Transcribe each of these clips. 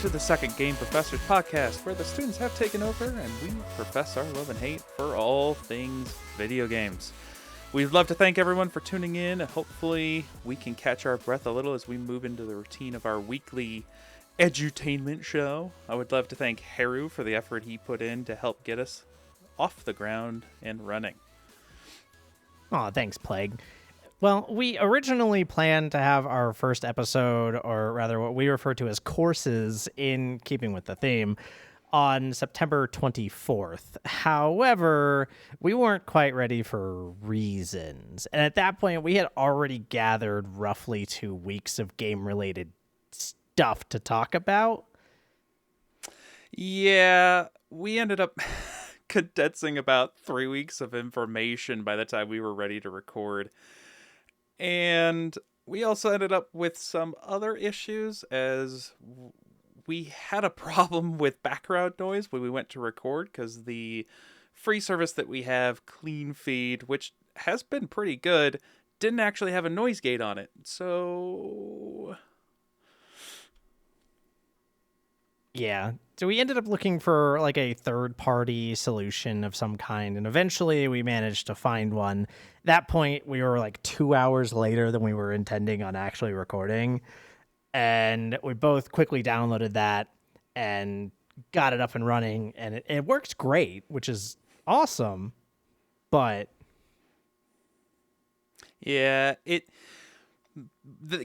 to the second Game Professors podcast, where the students have taken over and we profess our love and hate for all things video games. We'd love to thank everyone for tuning in, and hopefully we can catch our breath a little as we move into the routine of our weekly edutainment show. I would love to thank Heru for the effort he put in to help get us off the ground and running. Aw, thanks, Plague. Well, we originally planned to have our first episode, or rather what we refer to as courses in keeping with the theme, on September 24th. However, we weren't quite ready for reasons. And at that point, we had already gathered roughly 2 weeks of game-related stuff to talk about. Yeah, we ended up condensing about 3 weeks of information by the time we were ready to record. And we also ended up with some other issues, as we had a problem with background noise when we went to record, because the free service that we have, Clean Feed, which has been pretty good, didn't actually have a noise gate on it. So we ended up looking for like a third-party solution of some kind, and eventually we managed to find one. At that point, we were like 2 hours later than we were intending on actually recording, and we both quickly downloaded that and got it up and running, and it works great, which is awesome. But yeah,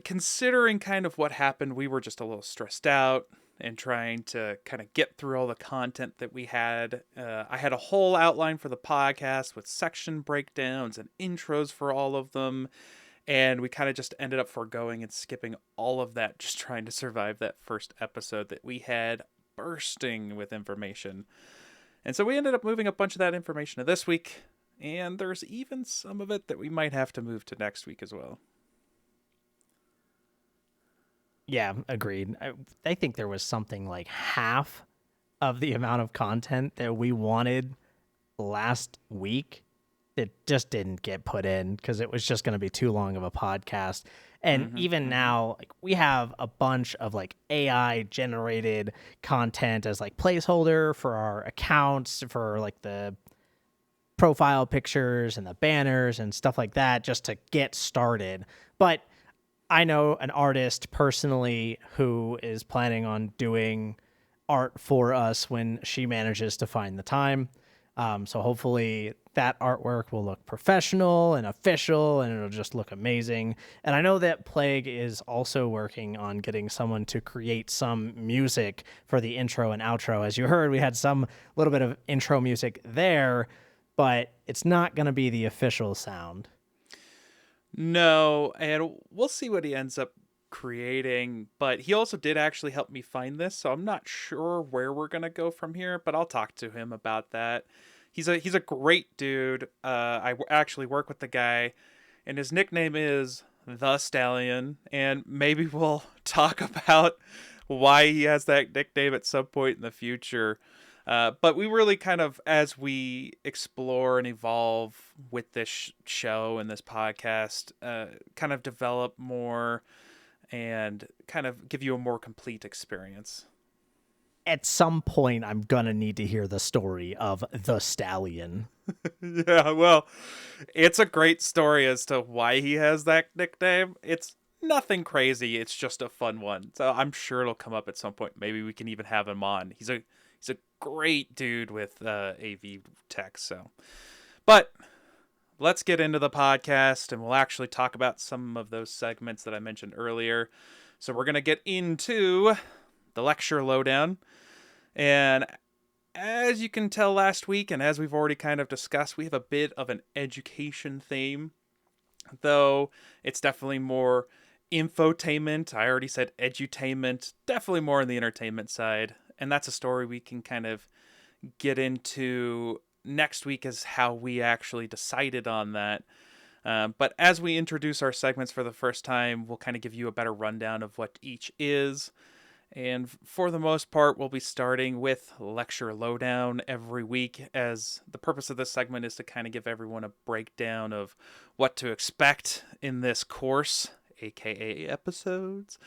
considering kind of what happened, we were just a little stressed out and trying to kind of get through all the content that we had. I had a whole outline for the podcast with section breakdowns and intros for all of them, and we kind of just ended up foregoing and skipping all of that, just trying to survive that first episode that we had bursting with information. And so we ended up moving a bunch of that information to this week, and there's even some of it that we might have to move to next week as well. yeah, agreed. I think there was something like half of the amount of content that we wanted last week that just didn't get put in because it was just going to be too long of a podcast. And even now, like, we have a bunch of like AI generated content as like placeholder for our accounts, for like the profile pictures and the banners and stuff like that, just to get started. But I know an artist personally who is planning on doing art for us when she manages to find the time. So hopefully that artwork will look professional and official, and it'll just look amazing. And I know that Plague is also working on getting someone to create some music for the intro and outro. As you heard, we had some little bit of intro music there, but it's not going to be the official sound. No, and we'll see what he ends up creating, but he also did actually help me find this, so I'm not sure where we're gonna go from here, but I'll talk to him about that. He's a great dude. I actually work with the guy, and his nickname is The Stallion, and maybe we'll talk about why he has that nickname at some point in the future. But we really kind of, as we explore and evolve with this show and this podcast, kind of develop more and kind of give you a more complete experience. At some point, I'm going to need to hear the story of the Stallion. Yeah, well, it's a great story as to why he has that nickname. It's nothing crazy. It's just a fun one. So I'm sure it'll come up at some point. Maybe we can even have him on. He's a great dude with AV tech. So, but let's get into the podcast, and we'll actually talk about some of those segments that I mentioned earlier. So we're going to get into the lecture lowdown. And as you can tell last week, and as we've already kind of discussed, we have a bit of an education theme, though it's definitely more infotainment. I already said edutainment, definitely more on the entertainment side. And that's a story we can kind of get into next week, as how we actually decided on that. But as we introduce our segments for the first time, we'll kind of give you a better rundown of what each is. And for the most part, we'll be starting with Lecture Lowdown every week, as the purpose of this segment is to kind of give everyone a breakdown of what to expect in this course, aka episodes.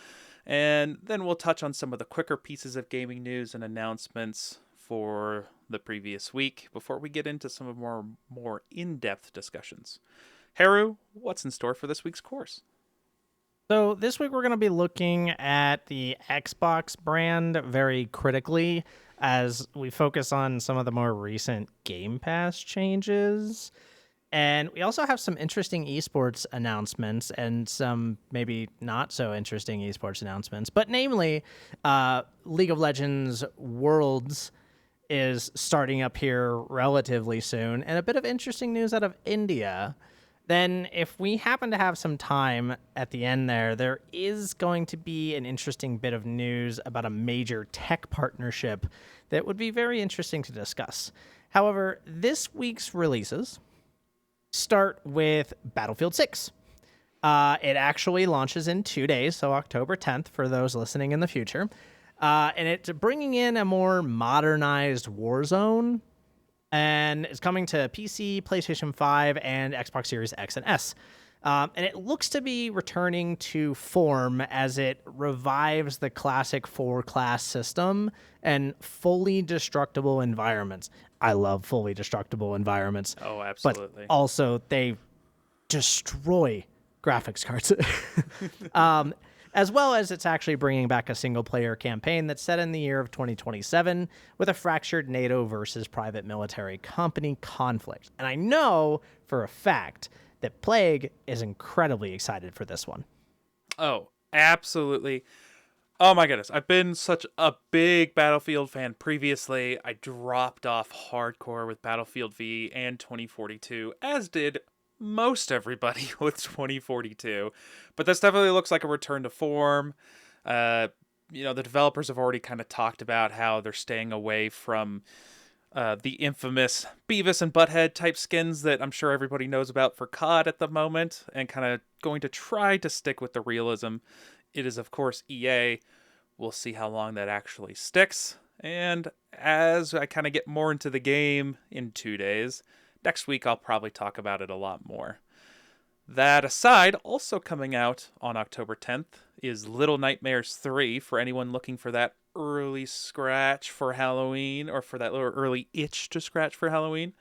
And then we'll touch on some of the quicker pieces of gaming news and announcements for the previous week before we get into some of more in-depth discussions. Heru, what's in store for this week's course? So this week we're going to be looking at the Xbox brand very critically as we focus on some of the more recent Game Pass changes. And we also have some interesting esports announcements and some maybe not so interesting esports announcements. But namely, League of Legends Worlds is starting up here relatively soon, and a bit of interesting news out of India. Then, if we happen to have some time at the end there is going to be an interesting bit of news about a major tech partnership that would be very interesting to discuss. However, this week's releases start with Battlefield 6. It actually launches in 2 days, so October 10th for those listening in the future. And it's bringing in a more modernized Warzone, and it's coming to PC, PlayStation 5, and Xbox Series X and S. And it looks to be returning to form as it revives the classic 4-class system and fully destructible environments. I love fully destructible environments. Oh, absolutely. But also, they destroy graphics cards. As well as it's actually bringing back a single-player campaign that's set in the year of 2027 with a fractured NATO versus private military company conflict. And I know for a fact that Plague is incredibly excited for this one. Oh, absolutely. Oh my goodness. I've been such a big Battlefield fan previously. I dropped off hardcore with Battlefield V and 2042, as did most everybody with 2042. But this definitely looks like a return to form. The developers have already kind of talked about how they're staying away from the infamous Beavis and Butthead type skins that I'm sure everybody knows about for COD at the moment, and kind of going to try to stick with the realism. It is, of course, EA. We'll see how long that actually sticks. And as I kind of get more into the game in 2 days, next week I'll probably talk about it a lot more. That aside, also coming out on October 10th is Little Nightmares 3 for anyone looking for that early scratch for Halloween, or for that little early itch to scratch for Halloween.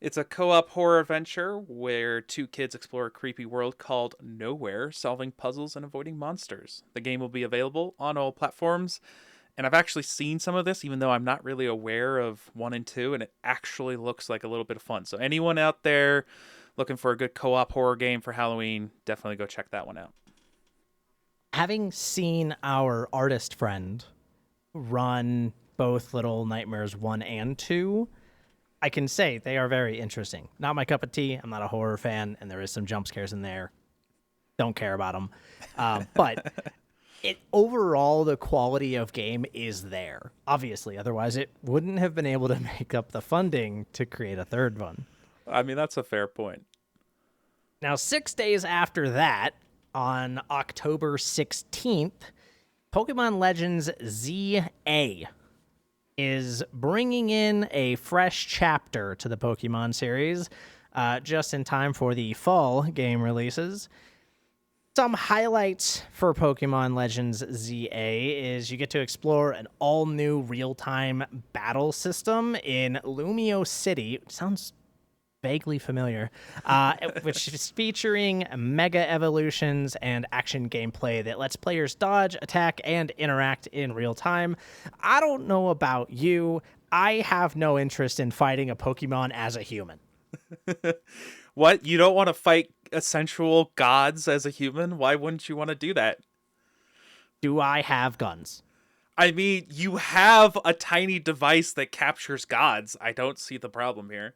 It's a co-op horror adventure where 2 kids explore a creepy world called Nowhere, solving puzzles and avoiding monsters. The game will be available on all platforms, and I've actually seen some of this, even though I'm not really aware of 1 and 2, and it actually looks like a little bit of fun. So anyone out there looking for a good co-op horror game for Halloween, definitely go check that one out. Having seen our artist friend run both Little Nightmares 1 and 2, I can say they are very interesting. Not my cup of tea. I'm not a horror fan, and there is some jump scares in there. Don't care about them. But overall, the quality of game is there. Obviously, otherwise it wouldn't have been able to make up the funding to create a third one. I mean, that's a fair point. Now, 6 days after that, on October 16th, Pokemon Legends ZA is bringing in a fresh chapter to the Pokemon series, just in time for the fall game releases. Some highlights for Pokemon Legends ZA is you get to explore an all-new real-time battle system in Lumio City. Sounds vaguely familiar, which is featuring mega evolutions and action gameplay that lets players dodge, attack, and interact in real time. I don't know about you. I have no interest in fighting a Pokemon as a human. What? You don't want to fight essential gods as a human? Why wouldn't you want to do that? Do I have guns? I mean, you have a tiny device that captures gods. I don't see the problem here.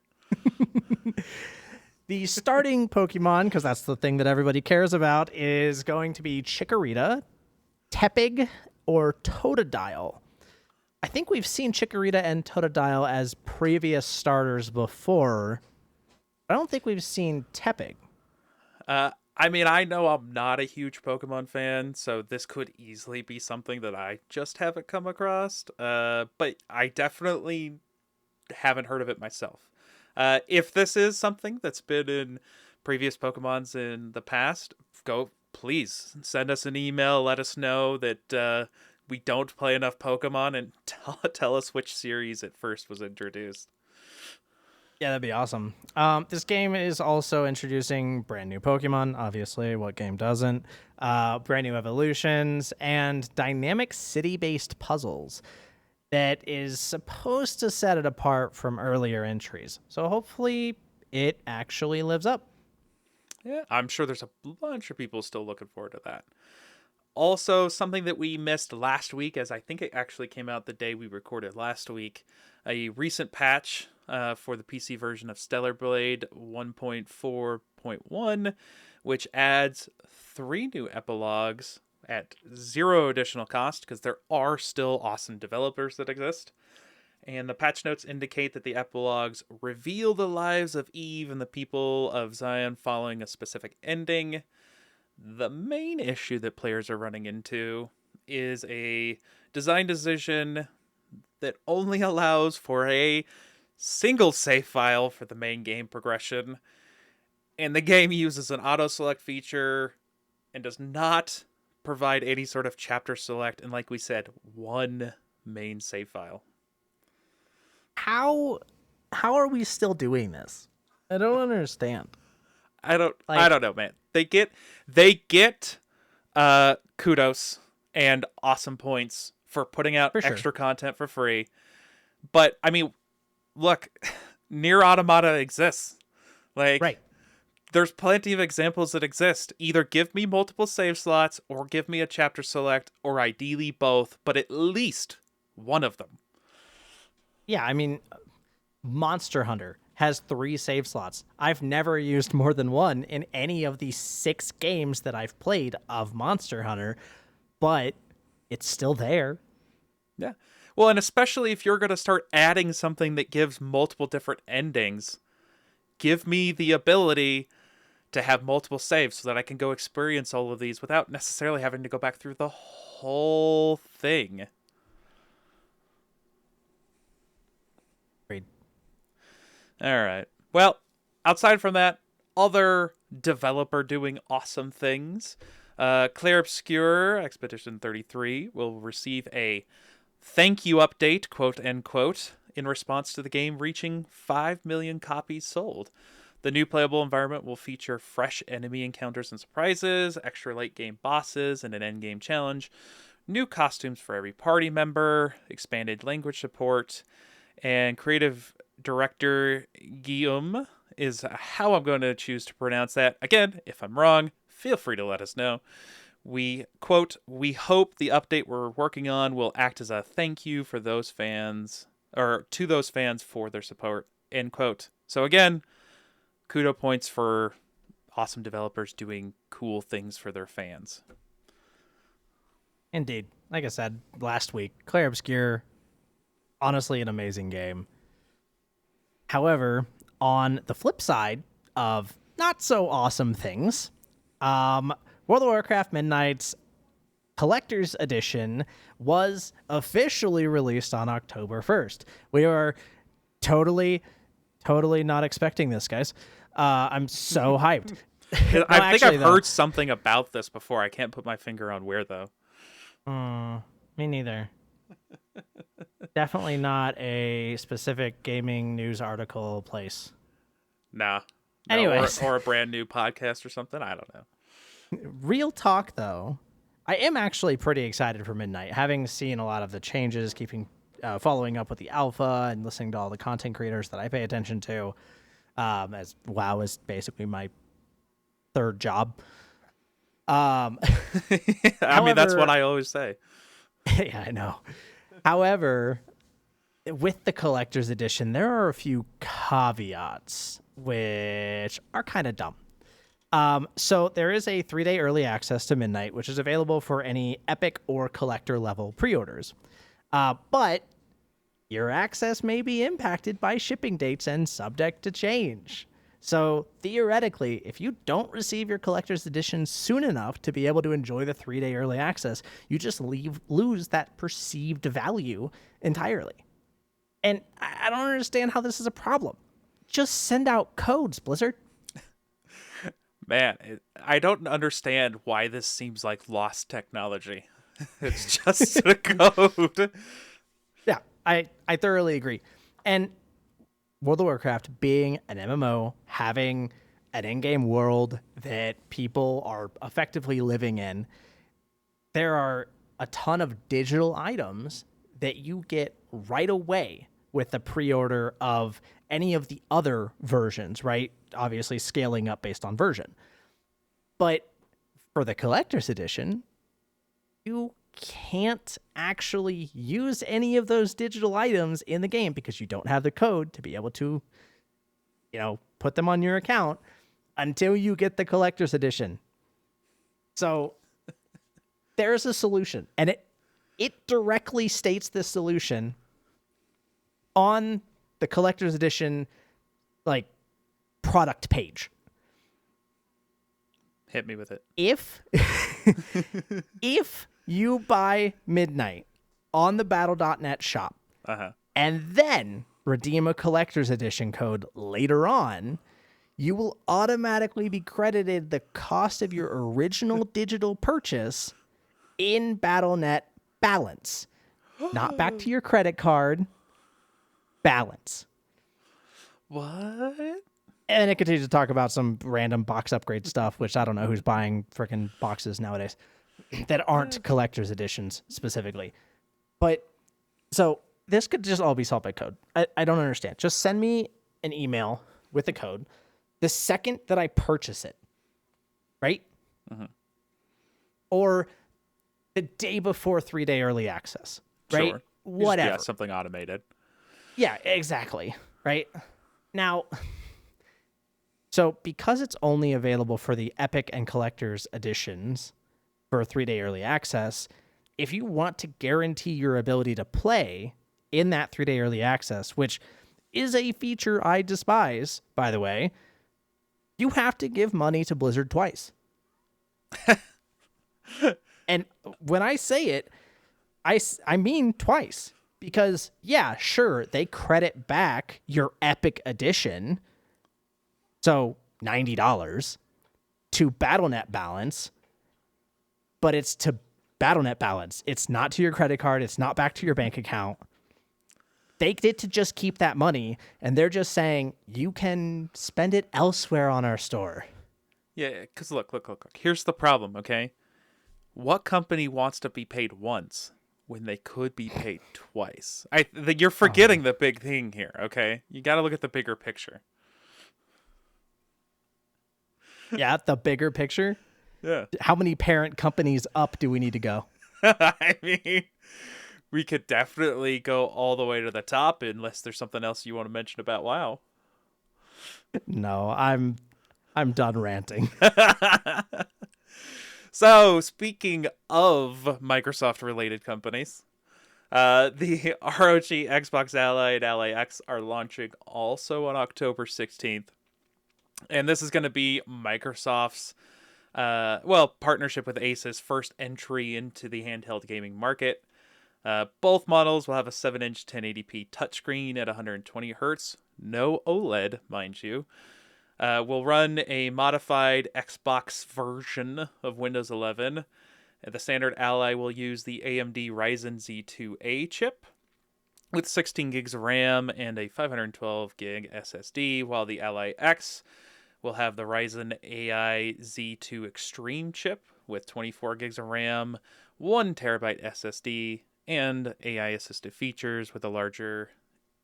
The starting Pokemon, because that's the thing that everybody cares about, is going to be Chikorita, Tepig, or Totodile. I think we've seen Chikorita and Totodile as previous starters before. I don't think we've seen Tepig. I mean, I know I'm not a huge Pokemon fan, so this could easily be something that I just haven't come across. But I definitely haven't heard of it myself. If this is something that's been in previous Pokemons in the past, go please send us an email. Let us know that we don't play enough Pokemon, and tell us which series it first was introduced. Yeah, that'd be awesome. This game is also introducing brand new Pokemon. Obviously, what game doesn't? Brand new evolutions and dynamic city-based puzzles that is supposed to set it apart from earlier entries. So hopefully it actually lives up. Yeah, I'm sure there's a bunch of people still looking forward to that. Also, something that we missed last week, as I think it actually came out the day we recorded last week, a recent patch for the PC version of Stellar Blade 1.4.1, which adds 3 new epilogues at 0 additional cost, because there are still awesome developers that exist. And the patch notes indicate that the epilogues reveal the lives of Eve and the people of Zion following a specific ending. The main issue that players are running into is a design decision that only allows for a single save file for the main game progression, and the game uses an auto select feature and does not provide any sort of chapter select, and like we said, one main save file. How are we still doing this? I don't understand. I don't know, man. They get kudos and awesome points for putting out For sure. extra content for free. But I mean, look, Nier Automata exists. Like, Right. there's plenty of examples that exist. Either give me multiple save slots or give me a chapter select, or ideally both, but at least one of them. Yeah, I mean, Monster Hunter has 3 save slots. I've never used more than one in any of the 6 games that I've played of Monster Hunter, but it's still there. Yeah. Well, and especially if you're going to start adding something that gives multiple different endings, give me the ability to have multiple saves so that I can go experience all of these without necessarily having to go back through the whole thing. Agreed. All right. Well, outside from that, other developer doing awesome things. Claire Obscure Expedition 33 will receive a thank you update, quote end quote, in response to the game reaching 5 million copies sold. The new playable environment will feature fresh enemy encounters and surprises, extra late game bosses, and an end game challenge, new costumes for every party member, expanded language support, and creative director Guillaume is how I'm going to choose to pronounce that. Again, if I'm wrong, feel free to let us know. We, quote, we hope the update we're working on will act as a thank you for those fans, or to those fans for their support, end quote. So again, kudo points for awesome developers doing cool things for their fans. Indeed. Like I said last week, Claire Obscure, honestly an amazing game. However, on the flip side of not so awesome things, World of Warcraft Midnight's Collector's Edition was officially released on October 1st. We are totally not expecting this, guys. I'm so hyped. No, I think I've heard something about this before. I can't put my finger on where, though. Me neither. Definitely not a specific gaming news article place. Nah. No, Anyways. or a brand new podcast or something. I don't know. Real talk, though, I am actually pretty excited for Midnight. Having seen a lot of the changes, following up with the alpha and listening to all the content creators that I pay attention to, as WoW is basically my third job. I mean, that's what I always say. Yeah, I know. However, with the collector's edition, there are a few caveats which are kind of dumb. So there is a 3-day early access to Midnight, which is available for any epic or collector level pre-orders. But your access may be impacted by shipping dates and subject to change. So theoretically, if you don't receive your collector's edition soon enough to be able to enjoy the 3-day early access, you just lose that perceived value entirely. And I don't understand how this is a problem. Just send out codes, Blizzard. Man, I don't understand why this seems like lost technology. It's just a code. Yeah, I thoroughly agree. And World of Warcraft being an MMO, having an in-game world that people are effectively living in, there are a ton of digital items that you get right away with the pre-order of any of the other versions, right? Obviously scaling up based on version. But for the collector's edition, you can't actually use any of those digital items in the game because you don't have the code to be able to, put them on your account until you get the collector's edition. So there's a solution, and it directly states this solution on the collector's edition like product page. Hit me with it. If you buy Midnight on the battle.net shop and then redeem a collector's edition code later on, you will automatically be credited the cost of your original digital purchase in BattleNet balance. Not back to your credit card, balance. What? And it continues to talk about some random box upgrade stuff, which I don't know who's buying freaking boxes nowadays that aren't collector's editions specifically. But so this could just all be solved by code. I don't understand. Just send me an email with the code the second that I purchase it, right? Or the day before 3-day early access, right? Sure. Whatever. Yeah, something automated. Yeah, exactly. Right? Now, so because it's only available for the Epic and Collector's editions for 3-day early access, if you want to guarantee your ability to play in that 3-day early access, which is a feature I despise, by the way, you have to give money to Blizzard twice. And when I say it, I mean twice. Because, yeah, sure, they credit back your Epic edition, so $90, to BattleNet balance, but it's to BattleNet balance. It's not to your credit card. It's not back to your bank account. They get to just keep that money, and they're just saying, you can spend it elsewhere on our store. Yeah, because look. Here's the problem, okay? What company wants to be paid once when they could be paid twice? You're forgetting the big thing here, okay? You got to look at the bigger picture. Yeah, the bigger picture? Yeah. How many parent companies up do we need to go? I mean, we could definitely go all the way to the top unless there's something else you want to mention about WoW. No, I'm done ranting. So, speaking of Microsoft-related companies, the ROG Xbox Ally and Ally X are launching also on October 16th. And this is going to be Microsoft's, partnership with Asus first entry into the handheld gaming market. Both models will have a 7-inch 1080p touchscreen at 120 Hz. No OLED, mind you. Will run a modified Xbox version of Windows 11. The standard Ally will use the AMD Ryzen Z2A chip with 16 gigs of RAM and a 512 gig SSD, while the Ally X will have the Ryzen AI Z2 Extreme chip with 24 gigs of RAM, 1 terabyte SSD, and AI-assisted features with a larger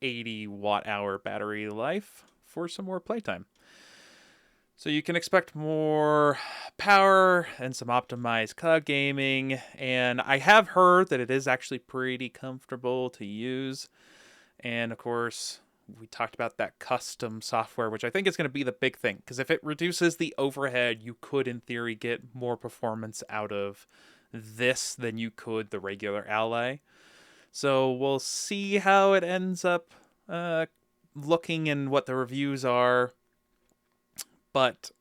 80 watt-hour battery life for some more playtime. So you can expect more power and some optimized cloud gaming, and I have heard that it is actually pretty comfortable to use. And of course, we talked about that custom software, which I think is going to be the big thing, because if it reduces the overhead, you could in theory get more performance out of this than you could the regular Ally. So we'll see how it ends up looking and what the reviews are. But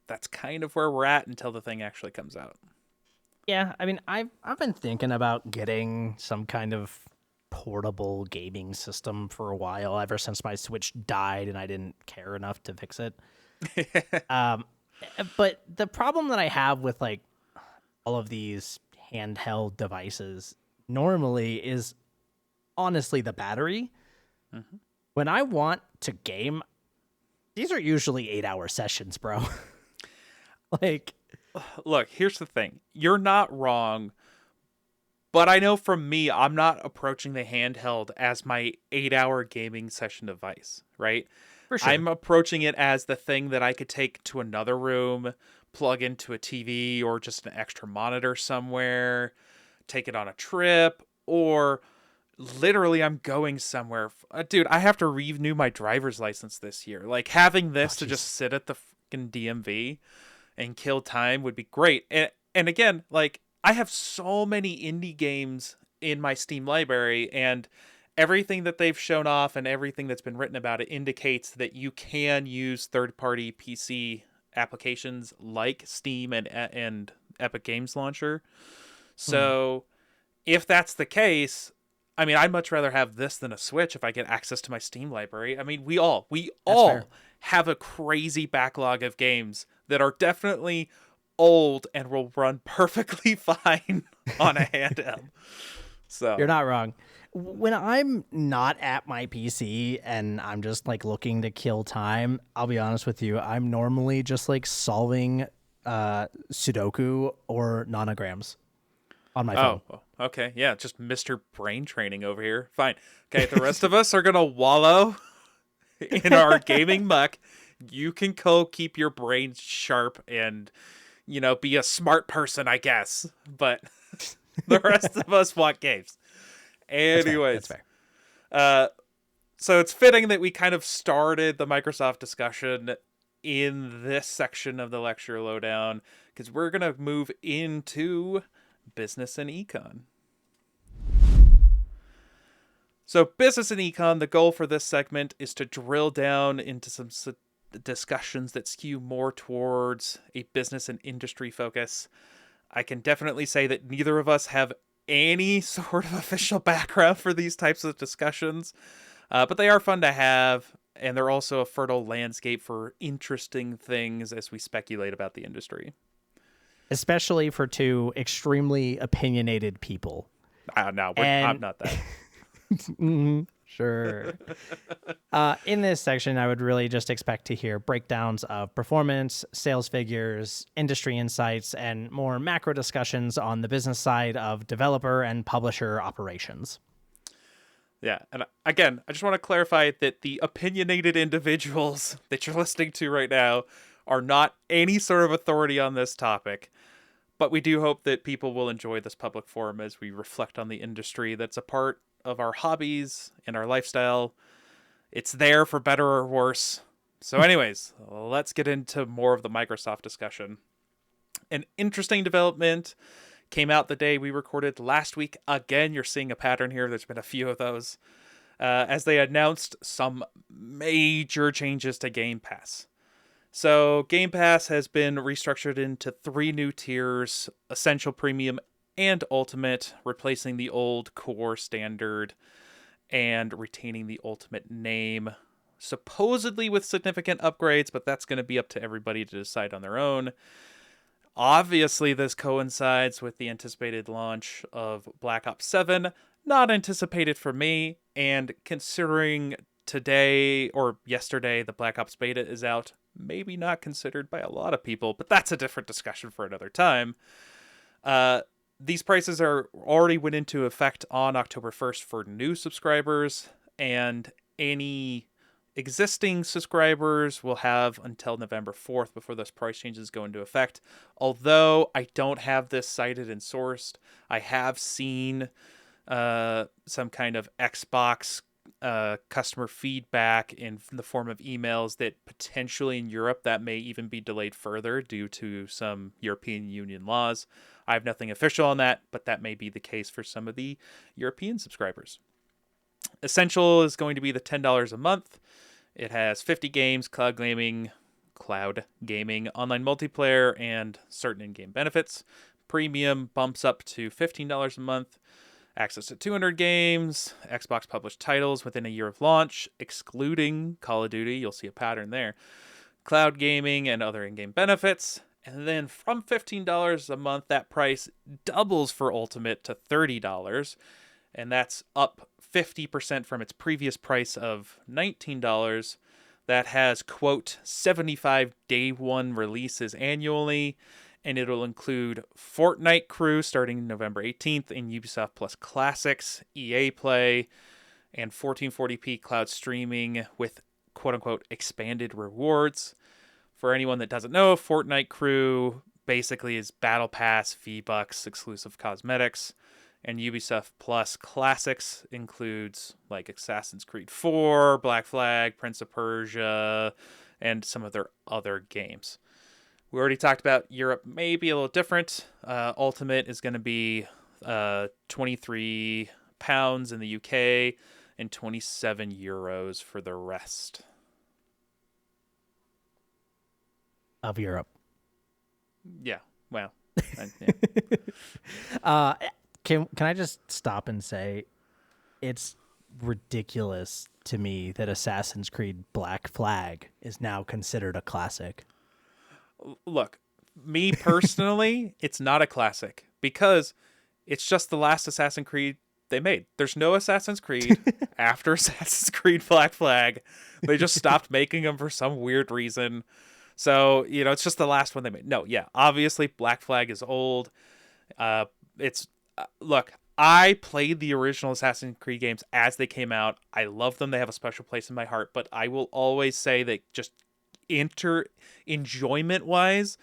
that's kind of where we're at until the thing actually comes out. Yeah, I mean, I've been thinking about getting some kind of portable gaming system for a while, ever since my Switch died and I didn't care enough to fix it. But the problem that I have with like all of these handheld devices normally is honestly the battery. Mhm. When I want to game, these are usually 8-hour sessions, bro. Like, Look, here's the thing. You're not wrong, but I know from me, I'm not approaching the handheld as my 8-hour gaming session device, right? for sure. I'm approaching it as the thing that I could take to another room, plug into a TV or just an extra monitor somewhere, take it on a trip, or literally I'm going somewhere. Dude, I have to renew my driver's license this year. Like having Oh, this to just jeez. sit at the fucking DMV and kill time would be great. And again, like I have so many indie games in my Steam library, and everything that they've shown off and everything that's been written about it indicates that you can use third-party PC applications like Steam and Epic Games Launcher. Hmm, So if that's the case, I mean, I'd much rather have this than a Switch if I get access to my Steam library. I mean, we that's fair. all have a crazy backlog of games that are definitely old and will run perfectly fine on a handheld. You're So, not wrong. When I'm not at my PC and I'm just like looking to kill time, I'll be honest with you, I'm normally just like solving Sudoku or nanograms on my phone. okay, yeah, just Mr. Brain Training over here. Fine. Okay, the rest of us are gonna wallow in our gaming muck. You can go keep your brain sharp and be a smart person, I guess. But the rest of us want games. That's fair. That's Anyways, fair. uh, so it's fitting that we kind of started the Microsoft discussion in this section of the lecture lowdown because we're gonna move into business and econ. So, business and econ, the goal for this segment is to drill down into some discussions that skew more towards a business and industry focus. I can definitely say that neither of us have any sort of official background for these types of discussions, but they are fun to have, and they're also a fertile landscape for interesting things as we speculate about the industry. Especially for two extremely opinionated people. No, I'm And not that. mhm, sure. In this section, I would really just expect to hear breakdowns of performance, sales figures, industry insights, and more macro discussions on the business side of developer and publisher operations. Yeah, and again, I just want to clarify that the opinionated individuals that you're listening to right now are not any sort of authority on this topic, but we do hope that people will enjoy this public forum as we reflect on the industry that's a part of our hobbies and our lifestyle. It's there for better or worse. So, anyways, let's get into more of the Microsoft discussion. An interesting development came out the day we recorded last week. Again, you're seeing a pattern here. There's been a few of those. As they announced some major changes to Game Pass. So, Game Pass has been restructured into 3 new tiers: Essential, Premium, and Ultimate, replacing the old Core Standard and retaining the Ultimate name. Supposedly with significant upgrades, but that's going to be up to everybody to decide on their own. Obviously, this coincides with the anticipated launch of Black Ops 7. Not anticipated for me, and considering today or yesterday the Black Ops beta is out, maybe not considered by a lot of people, but that's a different discussion for another time. These prices are already went into effect on October 1st for new subscribers, and any existing subscribers will have until November 4th before those price changes go into effect. Although I don't have this cited and sourced, I have seen some kind of Xbox customer feedback in the form of emails that potentially in Europe that may even be delayed further due to some European Union laws. I have nothing official on that, but that may be the case for some of the European subscribers. Essential is going to be the $10 a month. It has 50 games, cloud gaming, online multiplayer, and certain in-game benefits. Premium bumps up to $15 a month. Access to 200 games, Xbox published titles within a year of launch, excluding Call of Duty. You'll see a pattern there. cloud gaming, and other in-game benefits. And then from $15 a month, that price doubles for Ultimate to $30. And that's up 50% from its previous price of $19. That has, quote, 75 day one releases annually. And it'll include Fortnite Crew starting November 18th in Ubisoft Plus Classics, EA Play, and 1440p cloud streaming with, quote-unquote, expanded rewards. For anyone that doesn't know, Fortnite Crew basically is Battle Pass, V-Bucks, exclusive cosmetics, and Ubisoft Plus Classics includes like Assassin's Creed 4, Black Flag, Prince of Persia, and some of their other games. We already talked about Europe, maybe a little different. Ultimate is going to be £23 in the UK and €27 for the rest of Europe. Yeah, well, Can I just stop and say, it's ridiculous to me that Assassin's Creed Black Flag is now considered a classic. Look, me personally, it's not a classic because it's just the last Assassin's Creed they made. There's no Assassin's Creed after Assassin's Creed Black Flag. They just stopped making them for some weird reason. So, it's just the last one they made. No, yeah, obviously Black Flag is old. Look, I played the original Assassin's Creed games as they came out. I love them. They have a special place in my heart, but I will always say that just enjoyment-wise,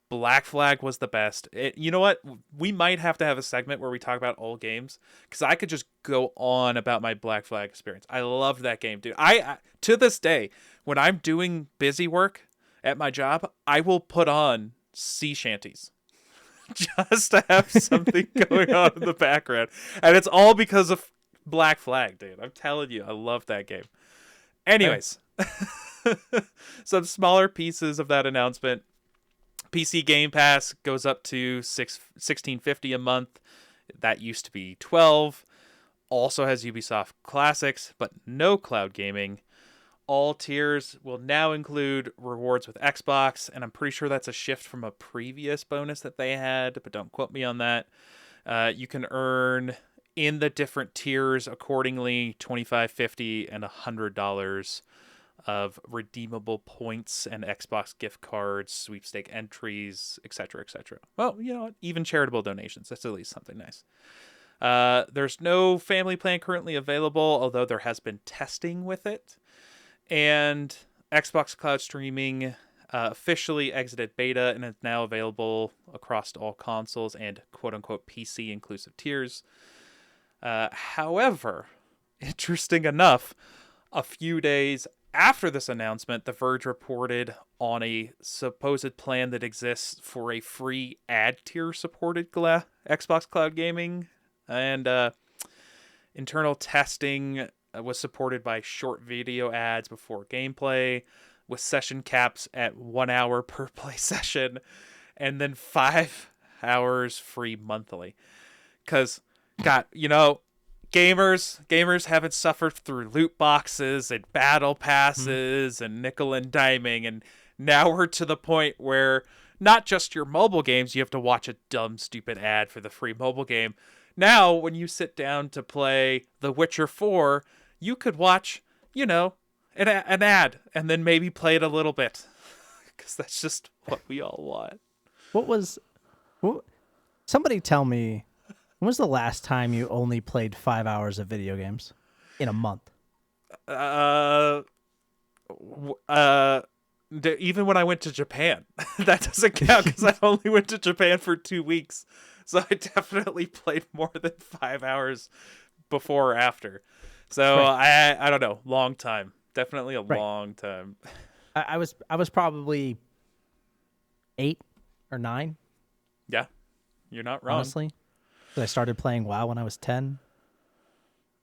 Black Flag was the best. You know what? We might have to have a segment where we talk about old games because I could just go on about my Black Flag experience. I love that game, dude. I to this day, when I'm doing busy work at my job, I will put on sea shanties just to have something going on in the background. And it's all because of Black Flag, dude. I'm telling you, I love that game. Anyways, some smaller pieces of that announcement. PC Game Pass goes up to $16.50 a month. That used to be $12. Also has Ubisoft Classics, but no cloud gaming. All tiers will now include rewards with Xbox, and I'm pretty sure that's a shift from a previous bonus that they had, but don't quote me on that. You can earn in the different tiers accordingly $25, $50, and $100 of redeemable points and Xbox gift cards, sweepstake entries, etc., etc. Well, even charitable donations. That's at least something nice. There's no family plan currently available, although there has been testing with it. And Xbox Cloud Streaming officially exited beta and is now available across all consoles and quote-unquote PC inclusive tiers. However, interesting enough, a few days after this announcement, The Verge reported on a supposed plan that exists for a free ad tier supported Xbox Cloud Gaming. And internal testing was supported by short video ads before gameplay, with session caps at 1 hour per play session, and then 5 hours free monthly. Because, God, gamers haven't suffered through loot boxes and battle passes and nickel and diming, and now we're to the point where not just your mobile games, you have to watch a dumb, stupid ad for the free mobile game. Now, when you sit down to play The Witcher 4, you could watch, an ad and then maybe play it a little bit. Because that's just what we all want. Somebody tell me, when was the last time you only played 5 hours of video games in a month? Even when I went to Japan. That doesn't count because I only went to Japan for 2 weeks. So I definitely played more than 5 hours before or after. So right. I don't know, long time. Definitely a long time. I was probably 8 or 9. Yeah, you're not wrong. Honestly, I started playing WoW when I was 10.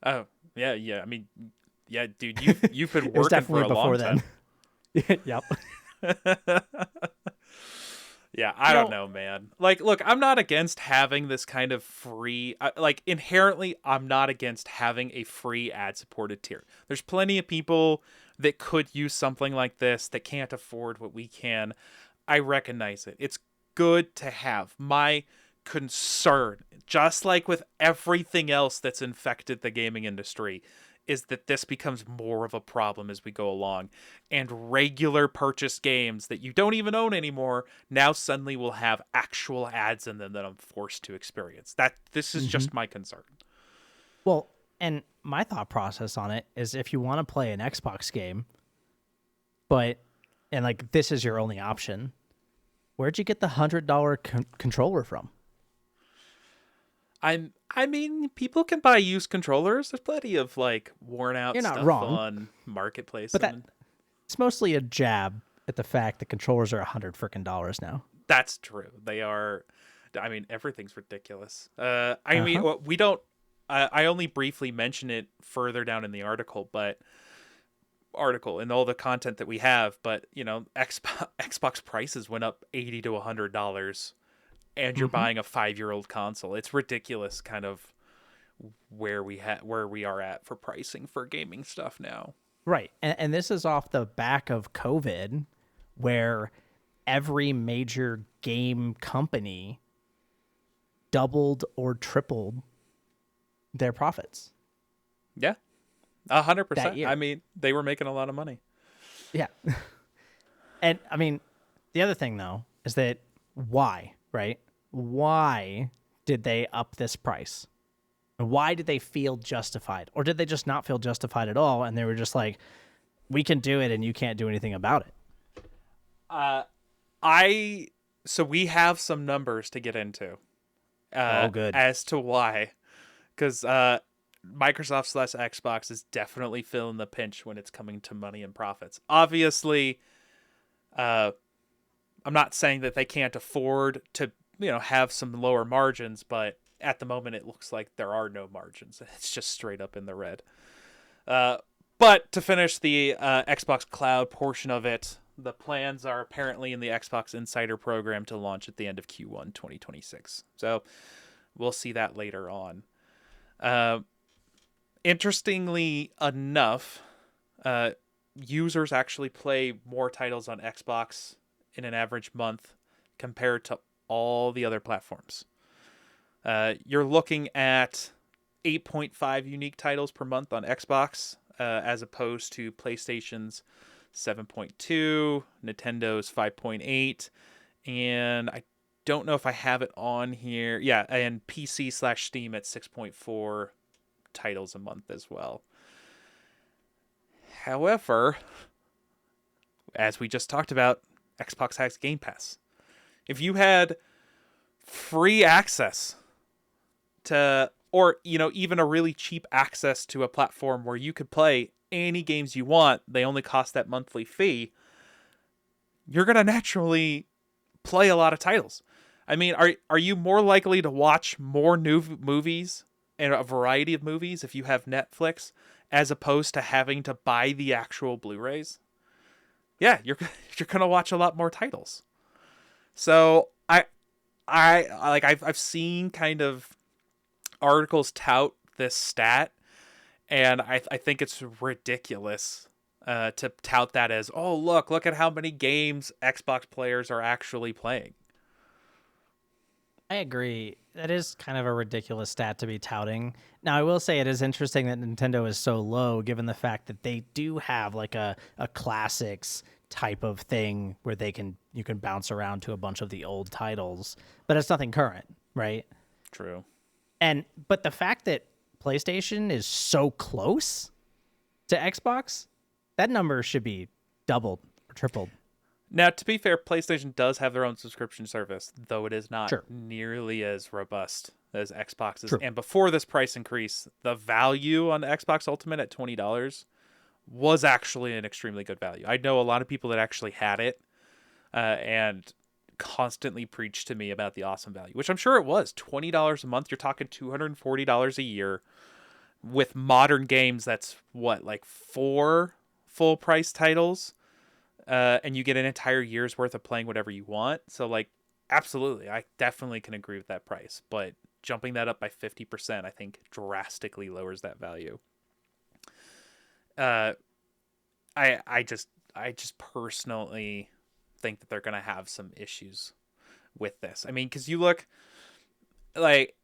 Oh yeah. I mean, yeah, dude, you've been working for a long time. Yep. Yeah, I don't know, man. Like, look, I'm not against having this kind of free... inherently, I'm not against having a free ad-supported tier. There's plenty of people that could use something like this, that can't afford what we can. I recognize it. It's good to have. My concern, just like with everything else that's infected the gaming industry, is that this becomes more of a problem as we go along. And regular purchase games that you don't even own anymore now suddenly will have actual ads in them that I'm forced to experience. This is Hmm. just my concern. Well, and my thought process on it is if you want to play an Xbox game, and like this is your only option, where'd you get the $100 controller from? I mean, people can buy used controllers. There's plenty of like worn out You're not stuff wrong, on Marketplace, but and it's mostly a jab at the fact that controllers are $100 now. that's true. They are. I mean, everything's ridiculous. I Uh mean, huh. we don't. I only briefly mention it further down in the article and all the content that we have, but Xbox prices went up $80 to $100, and you're Hmm. buying a 5-year-old console. It's ridiculous, kind of where we are at for pricing for gaming stuff now. Right, and this is off the back of COVID, where every major game company doubled or tripled their profits Yeah, that 100%. I year. mean, they were making a lot of money. Yeah. And I mean, the other thing though is that why, right? Why did they up this price? And why did they feel justified? Or did they just not feel justified at all and they were just like, we can do it and you can't do anything about it? Uh, I so we have some numbers to get into Oh, good. as to why, because Microsoft slash Xbox is definitely feeling the pinch when it's coming to money and profits. Obviously, uh, I'm not saying that they can't afford to have some lower margins, but at the moment it looks like there are no margins. It's just straight up in the red. Uh, but to finish the Xbox Cloud portion of it, the plans are apparently in the Xbox Insider program to launch at the end of Q1 2026. So we'll see that later on. Uh, Interestingly enough, uh, users actually play more titles on Xbox in an average month compared to all the other platforms. You're looking at 8.5 unique titles per month on Xbox, as opposed to PlayStation's 7.2, Nintendo's 5.8, and I don't know if I have it on here. Yeah, and PC slash Steam at 6.4 titles a month as well. However, as we just talked about, Xbox has Game Pass. If you had free access to, or even a really cheap access to a platform where you could play any games you want, they only cost that monthly fee, you're going to naturally play a lot of titles. I mean, are you more likely to watch more new movies and a variety of movies if you have Netflix as opposed to having to buy the actual Blu-rays? Yeah, you're going to watch a lot more titles. So, I've seen kind of articles tout this stat, and I think it's ridiculous to tout that as, oh, look at how many games Xbox players are actually playing. I agree. That is kind of a ridiculous stat to be touting. Now, I will say it is interesting that Nintendo is so low, given the fact that they do have like a classics type of thing where you can bounce around to a bunch of the old titles, but it's nothing current, right? True. But the fact that PlayStation is so close to Xbox, that number should be doubled or tripled. Now, to be fair, PlayStation does have their own subscription service, though it is not Sure, nearly as robust as Xbox's. true. And before this price increase, the value on the Xbox Ultimate at $20 was actually an extremely good value. I know a lot of people that actually had it, and constantly preached to me about the awesome value, which I'm sure it was. $20 a month, you're talking $240 a year with modern games. That's what, like 4 full price titles, and you get an entire year's worth of playing whatever you want. So, like, absolutely, I definitely can agree with that price. But jumping that up by 50%, I think, drastically lowers that value. Uh, I just personally think that they're going to have some issues with this. I mean, because you look like,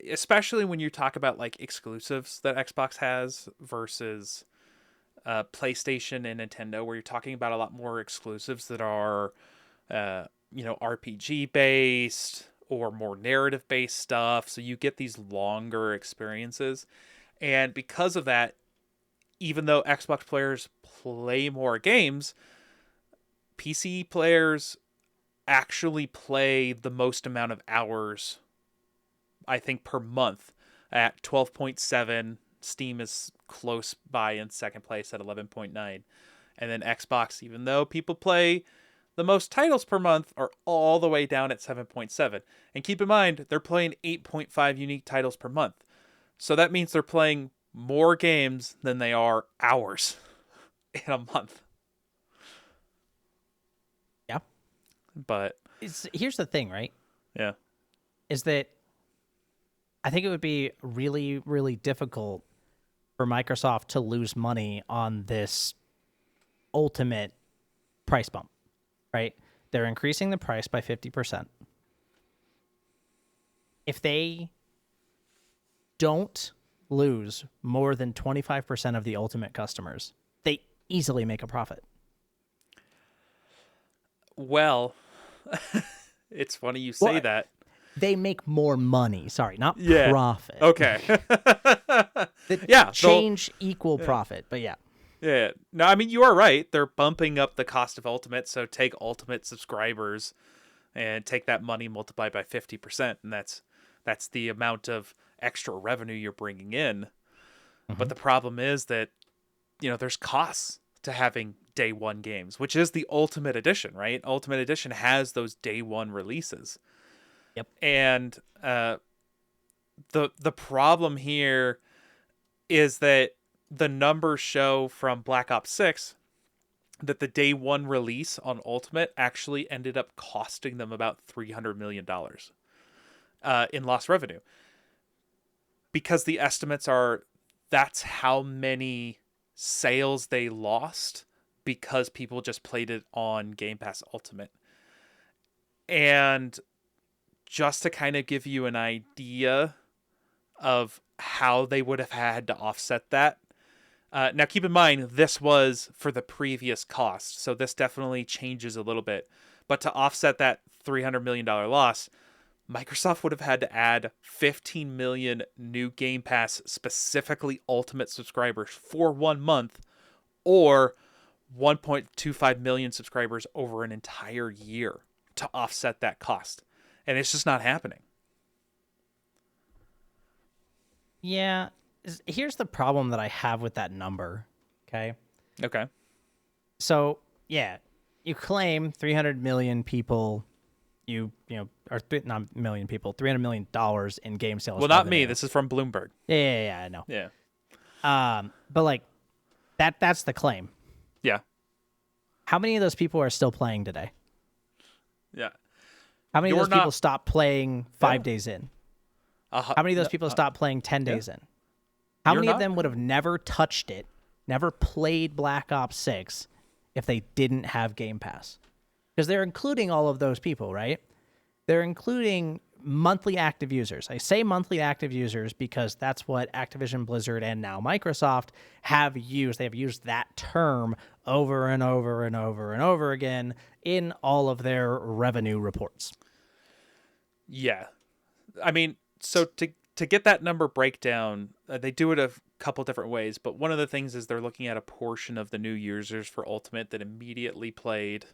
especially when you talk about like exclusives that Xbox has versus PlayStation and Nintendo, where you're talking about a lot more exclusives that are, RPG based or more narrative based stuff. So you get these longer experiences. And because of that, even though Xbox players play more games, PC players actually play the most amount of hours, I think, per month at 12.7. Steam is close by in second place at 11.9. And then Xbox, even though people play the most titles per month, are all the way down at 7.7. And keep in mind, they're playing 8.5 unique titles per month. So that means they're playing more games than they are hours in a month. Yeah. But Here's the thing, right? yeah. Is that I think it would be really, really difficult for Microsoft to lose money on this ultimate price bump, right? They're increasing the price by 50%. If they don't lose more than 25% of the ultimate customers, they easily make a profit. Well, it's funny you say that. They make more money. Sorry, not Yeah. profit. Okay. Yeah, change equal profit, but yeah. Yeah. No, I mean, you are right. They're bumping up the cost of Ultimate, so take Ultimate subscribers and take that money multiplied by 50%, and that's the amount of extra revenue you're bringing in. Mm-hmm. But the problem is that, there's costs to having day one games, which is the Ultimate Edition, right? Ultimate Edition has those day one releases. Yep. And the problem here is that the numbers show from Black Ops 6 that the day one release on Ultimate actually ended up costing them about $300 million in lost revenue. Because the estimates are that's how many sales they lost because people just played it on Game Pass Ultimate. And just to kind of give you an idea of how they would have had to offset that. Now, keep in mind, this was for the previous cost, so this definitely changes a little bit. But to offset that $300 million loss, Microsoft would have had to add 15 million new Game Pass, specifically Ultimate subscribers for 1 month, or 1.25 million subscribers over an entire year to offset that cost. And it's just not happening. Yeah. Here's the problem that I have with that number. Okay. Okay. So, yeah, you claim 300 million people, not million people, $300 million in game sales. Well, not me. This is from Bloomberg. Yeah, I know. Yeah. But like that's the claim. Yeah. How many of those people are still playing today? Yeah. How many of those people stopped playing 5 days in? How many of those people stopped playing 10 days in? How many of them would have never touched it, never played Black Ops 6 if they didn't have Game Pass? Because they're including all of those people, right? They're including monthly active users. I say monthly active users because that's what Activision Blizzard and now Microsoft have used. They have used that term over and over and over and over again in all of their revenue reports. Yeah. I mean, so to get that number breakdown, they do it a couple different ways, but one of the things is they're looking at a portion of the new users for Ultimate that immediately played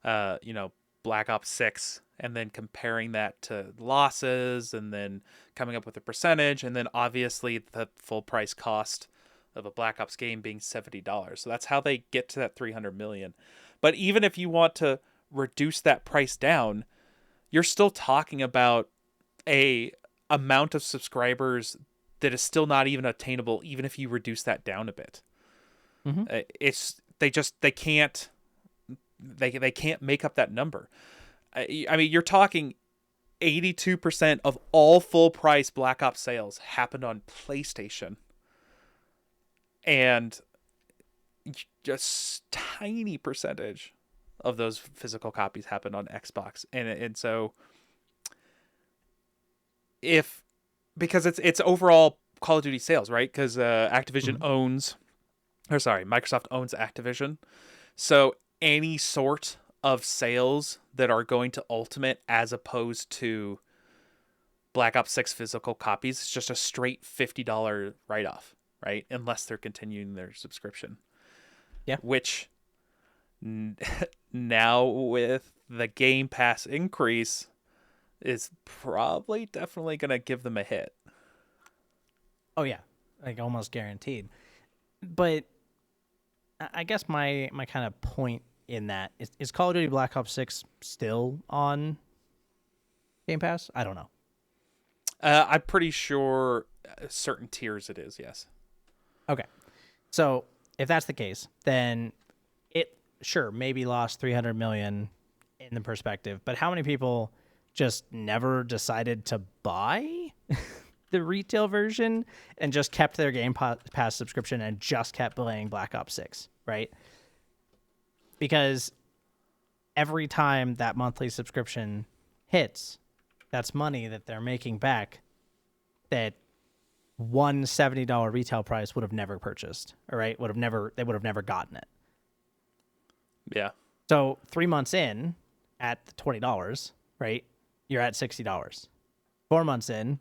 Black Ops 6, and then comparing that to losses, and then coming up with a percentage, and then obviously the full price cost of a Black Ops game being $70. So that's how they get to that 300 million. But even if you want to reduce that price down, you're still talking about a amount of subscribers that is still not even attainable, even if you reduce that down a bit. Mm-hmm. They can't make up that number. I mean, you're talking 82% of all full price Black Ops sales happened on PlayStation. And just tiny percentage of those physical copies happen on Xbox, and so if because it's overall Call of Duty sales, right? Because Mhm. Microsoft owns Activision, so any sort of sales that are going to Ultimate as opposed to Black Ops 6 physical copies, it's just a straight $50 write off, right? Unless they're continuing their subscription, Yeah. which now with the Game Pass increase is probably definitely going to give them a hit. Oh yeah, like almost guaranteed. But I guess my kind of point in that is Call of Duty Black Ops 6 still on Game Pass? I don't know. I'm pretty sure certain tiers it is, yes. Okay. So if that's the case, then it sure maybe lost 300 million in the perspective, but how many people just never decided to buy the retail version and just kept their Pass subscription and just kept playing Black Ops 6, right? Because every time that monthly subscription hits, that's money that they're making back that one $70 retail price would have never purchased, all right? They would have never gotten it. Yeah. So 3 months in at the $20, right? You're at $60. 4 months in,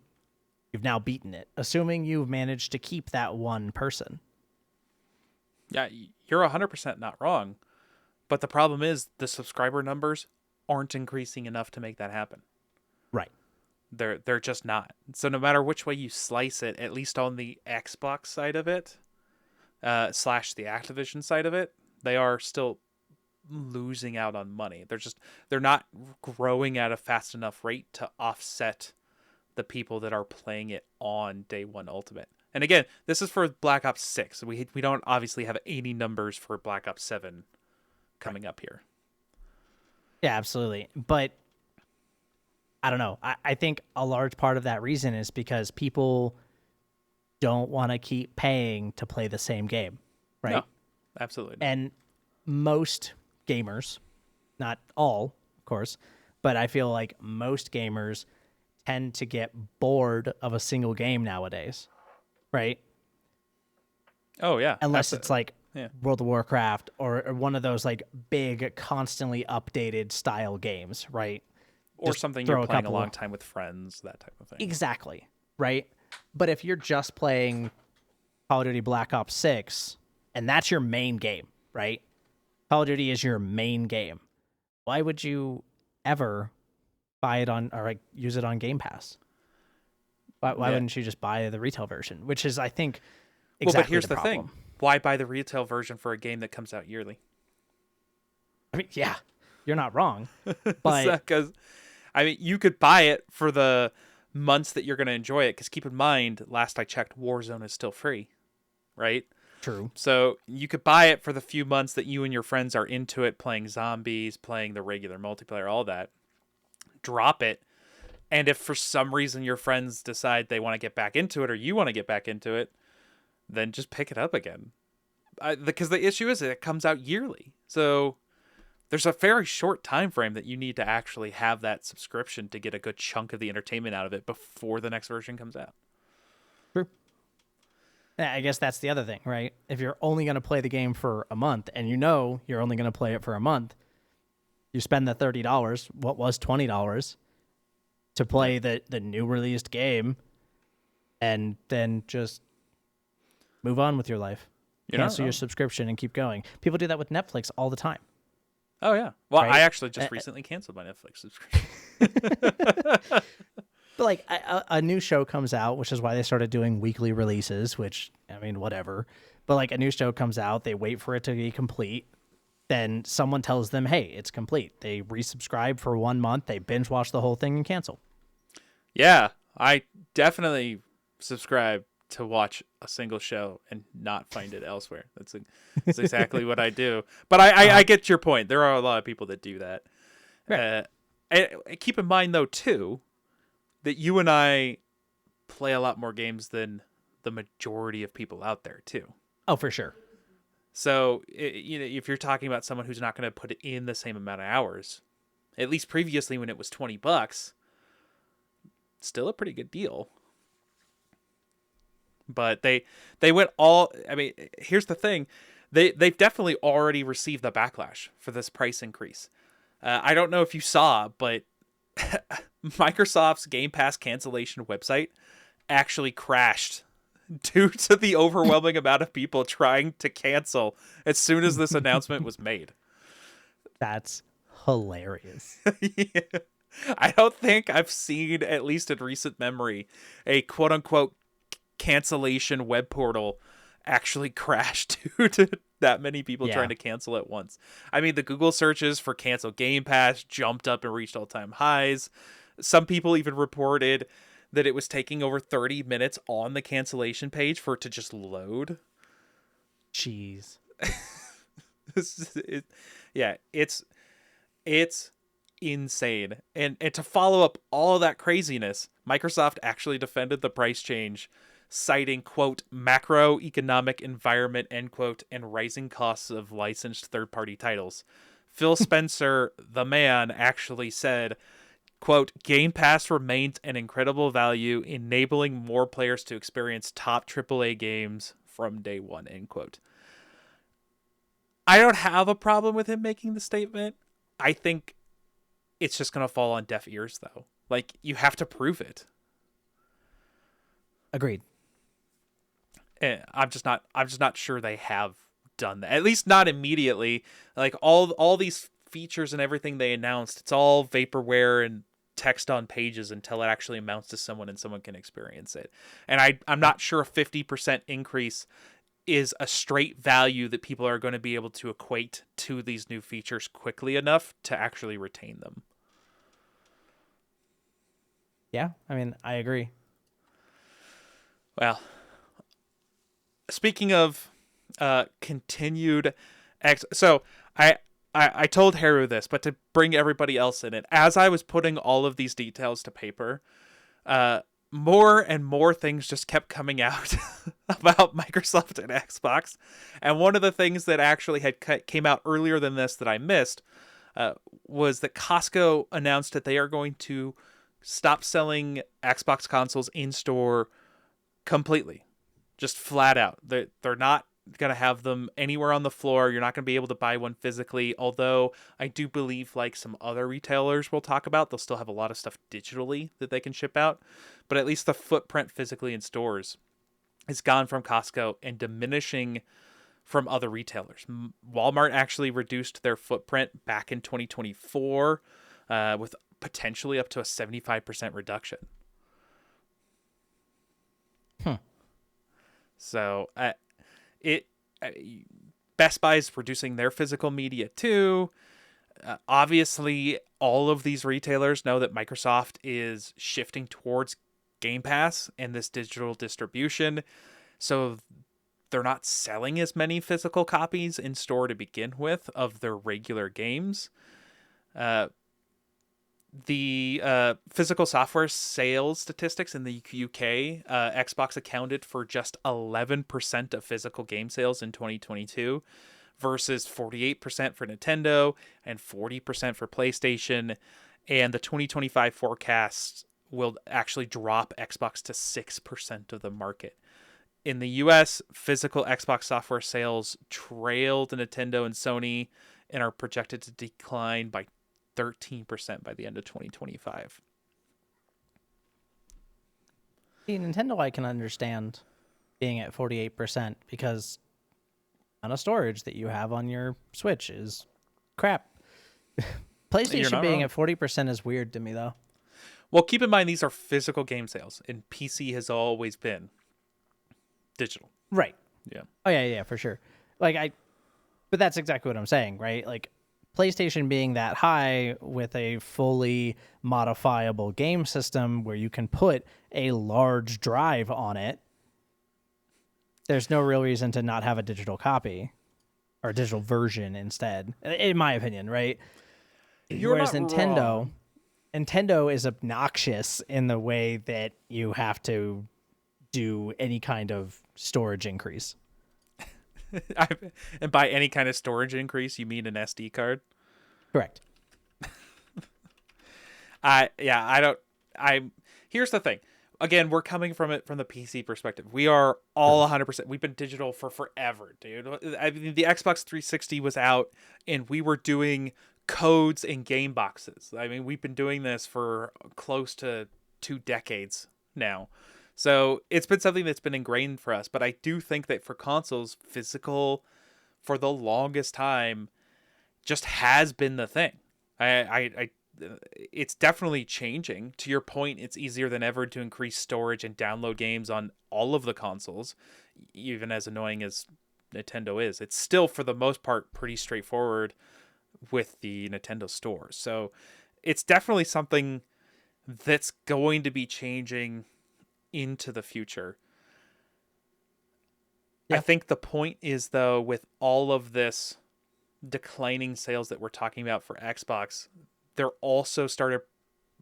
you've now beaten it, assuming you've managed to keep that one person. Yeah, you're 100% not wrong. But the problem is the subscriber numbers aren't increasing enough to make that happen. Right. They're just not. So no matter which way you slice it, at least on the Xbox side of it, slash the Activision side of it, they are still losing out on money. They're not growing at a fast enough rate to offset the people that are playing it on day one Ultimate. And again, this is for Black Ops 6. We don't obviously have any numbers for Black Ops 7 coming up here. Yeah, absolutely. But I don't know. I think a large part of that reason is because people don't want to keep paying to play the same game, No, right? absolutely not. And most gamers, not all, of course, but I feel like most gamers tend to get bored of a single game nowadays, right? Oh yeah, Unless it's like yeah. World of Warcraft or one of those like big, constantly updated style games, right? Or Just something you're throw a playing a couple long time with friends, that type of thing. exactly, right? But if you're just playing Call of Duty Black Ops 6 and that's your main game, right? Call of Duty is your main game. Why would you ever buy it on or like use it on Game Pass? Why Yeah. wouldn't you just buy the retail version? Which is, I think, Well, but exactly here's the the problem. thing. Why buy the retail version for a game that comes out yearly? I mean, yeah, you're not wrong, but Because, I mean, you could buy it for the months that you're going to enjoy it. Because keep in mind, last I checked, Warzone is still free, right? true. So you could buy it for the few months that you and your friends are into it, playing zombies, playing the regular multiplayer, all that. Drop it. And if for some reason your friends decide they want to get back into it or you want to get back into it, then just pick it up again. Because the issue is it comes out yearly. So there's a very short time frame that you need to actually have that subscription to get a good chunk of the entertainment out of it before the next version comes out. True. Yeah, I guess that's the other thing, right? If you're only going to play the game for a month and you know you're only going to play it for a month, you spend the $30, what was $20, to play the new released game and then just move on with your life. You're not Cancel your wrong. subscription and keep going. People do that with Netflix all the time. Oh yeah. Well, Right? I actually just recently canceled my Netflix subscription. But like a new show comes out, which is why they started doing weekly releases, which I mean, whatever. But like a new show comes out, they wait for it to be complete. Then someone tells them, hey, it's complete. They resubscribe for 1 month, they binge watch the whole thing and cancel. Yeah, I definitely subscribe to watch a single show and not find it elsewhere. That's exactly what I do. But I get your point. There are a lot of people that do that. Right. And keep in mind, though, too, that you and I play a lot more games than the majority of people out there, too. Oh, for sure. So, if you're talking about someone who's not going to put in the same amount of hours, at least previously when it was $20, still a pretty good deal. But they went all. I mean, here's the thing: they've definitely already received the backlash for this price increase. I don't know if you saw, but Microsoft's Game Pass cancellation website actually crashed due to the overwhelming amount of people trying to cancel as soon as this announcement was made. That's hilarious. Yeah. I don't think I've seen, at least in recent memory, a quote unquote cancellation web portal actually crash due to that many people Yeah. trying to cancel at once. I mean, the Google searches for cancel Game Pass jumped up and reached all-time highs. Some people even reported that it was taking over 30 minutes on the cancellation page for it to just load. Jeez. Yeah, it's insane. And to follow up all that craziness, Microsoft actually defended the price change, citing, quote, macroeconomic environment, end quote, and rising costs of licensed third-party titles. Phil Spencer, the man, actually said, quote, Game Pass remains an incredible value, enabling more players to experience top AAA games from day one, end quote. I don't have a problem with him making the statement. I think it's just going to fall on deaf ears, though. Like, you have to prove it. Agreed. And I'm just not sure they have done that. At least not immediately. Like all these features and everything they announced, it's all vaporware and text on pages until it actually amounts to someone and someone can experience it. And I'm not sure a 50% increase is a straight value that people are going to be able to equate to these new features quickly enough to actually retain them. Yeah, I mean, I agree. Well, speaking of continued so I told Heru this, but to bring everybody else in it, as I was putting all of these details to paper, more and more things just kept coming out about Microsoft and Xbox. And one of the things that actually came out earlier than this that I missed was that Costco announced that they are going to stop selling Xbox consoles in store completely. Just flat out. They're not going to have them anywhere on the floor. You're not going to be able to buy one physically. Although I do believe, like some other retailers we'll talk about, they'll still have a lot of stuff digitally that they can ship out. But at least the footprint physically in stores is gone from Costco and diminishing from other retailers. Walmart actually reduced their footprint back in 2024 with potentially up to a 75% reduction. So Best Buy is reducing their physical media too. Obviously, all of these retailers know that Microsoft is shifting towards Game Pass and this digital distribution. So they're not selling as many physical copies in store to begin with of their regular games. The physical software sales statistics in the UK, Xbox accounted for just 11% of physical game sales in 2022 versus 48% for Nintendo and 40% for PlayStation. And the 2025 forecast will actually drop Xbox to 6% of the market. In the US, physical Xbox software sales trailed Nintendo and Sony and are projected to decline by 13% by the end of 2025. See, Nintendo, I can understand being at 48% because the amount of storage that you have on your Switch is crap. PlayStation being at 40% is weird to me, though. Well, keep in mind these are physical game sales, and PC has always been digital. Right. Yeah. Oh yeah, for sure. But that's exactly what I'm saying, right? Like, PlayStation being that high with a fully modifiable game system where you can put a large drive on it, there's no real reason to not have a digital copy or a digital version instead, in my opinion, right? Whereas Nintendo is obnoxious in the way that you have to do any kind of storage increase. And by any kind of storage increase, you mean an SD card? Correct. I don't. Here's the thing. Again, we're coming from it from the PC perspective. We are all 100%. We've been digital for forever, dude. I mean, the Xbox 360 was out, and we were doing codes in game boxes. I mean, we've been doing this for close to 2 decades now. So it's been something that's been ingrained for us. But I do think that for consoles, physical, for the longest time, just has been the thing. I it's definitely changing. To your point, it's easier than ever to increase storage and download games on all of the consoles, even as annoying as Nintendo is. It's still, for the most part, pretty straightforward with the Nintendo Store. So it's definitely something that's going to be changing into the future. Yeah. I think the point is, though, with all of this declining sales that we're talking about for Xbox, they're also started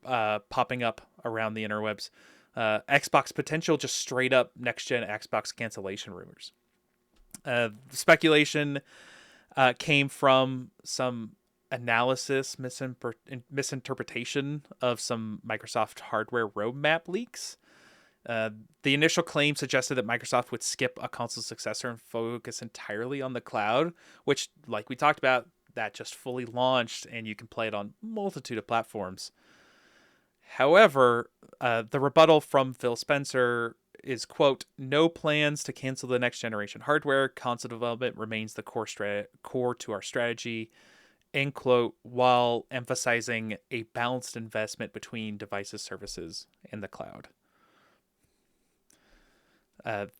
popping up around the interwebs. Xbox potential, just straight up next-gen Xbox cancellation rumors. Speculation came from some analysis, misinterpretation of some Microsoft hardware roadmap leaks. The initial claim suggested that Microsoft would skip a console successor and focus entirely on the cloud, which, like we talked about, that just fully launched and you can play it on multitude of platforms. However, the rebuttal from Phil Spencer is, quote, "No plans to cancel the next generation hardware. Console development remains the core to our strategy," end quote, while emphasizing a balanced investment between devices, services, and the cloud.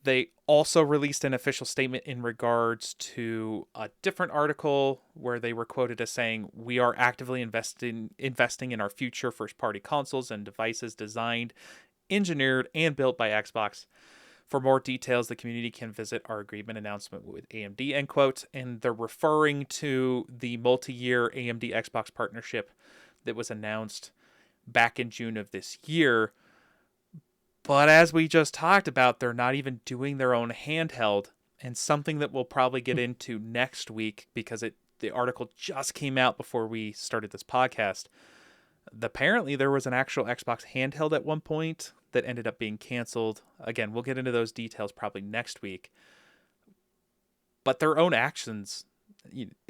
They also released an official statement in regards to a different article where they were quoted as saying, "We are actively investing in our future first-party consoles and devices designed, engineered, and built by Xbox. For more details, the community can visit our agreement announcement with AMD," end quote. And they're referring to the multi-year AMD Xbox partnership that was announced back in June of this year. But as we just talked about, they're not even doing their own handheld, and something that we'll probably get into next week because the article just came out before we started this podcast. Apparently, there was an actual Xbox handheld at one point that ended up being canceled. Again, we'll get into those details probably next week. But their own actions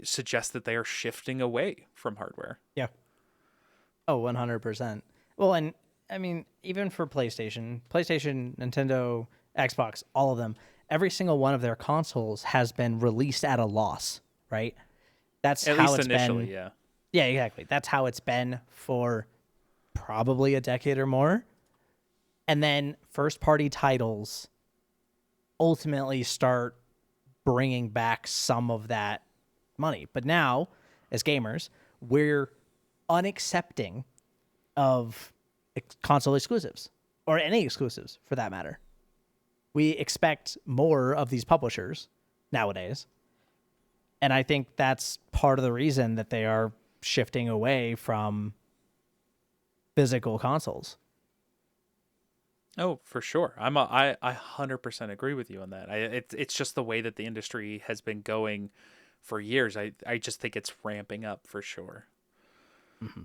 suggest that they are shifting away from hardware. Yeah. Oh, 100%. Well, and I mean, even for PlayStation, Nintendo, Xbox, all of them, every single one of their consoles has been released at a loss, right? That's at how least it's initially, been. yeah. Yeah, exactly. That's how it's been for probably a decade or more. And then first-party titles ultimately start bringing back some of that money. But now, as gamers, we're unaccepting of console exclusives, or any exclusives for that matter. We expect more of these publishers nowadays. And I think that's part of the reason that they are shifting away from physical consoles. Oh, for sure. I 100% agree with you on that. It's just the way that the industry has been going for years. I just think it's ramping up for sure. Mm-hmm.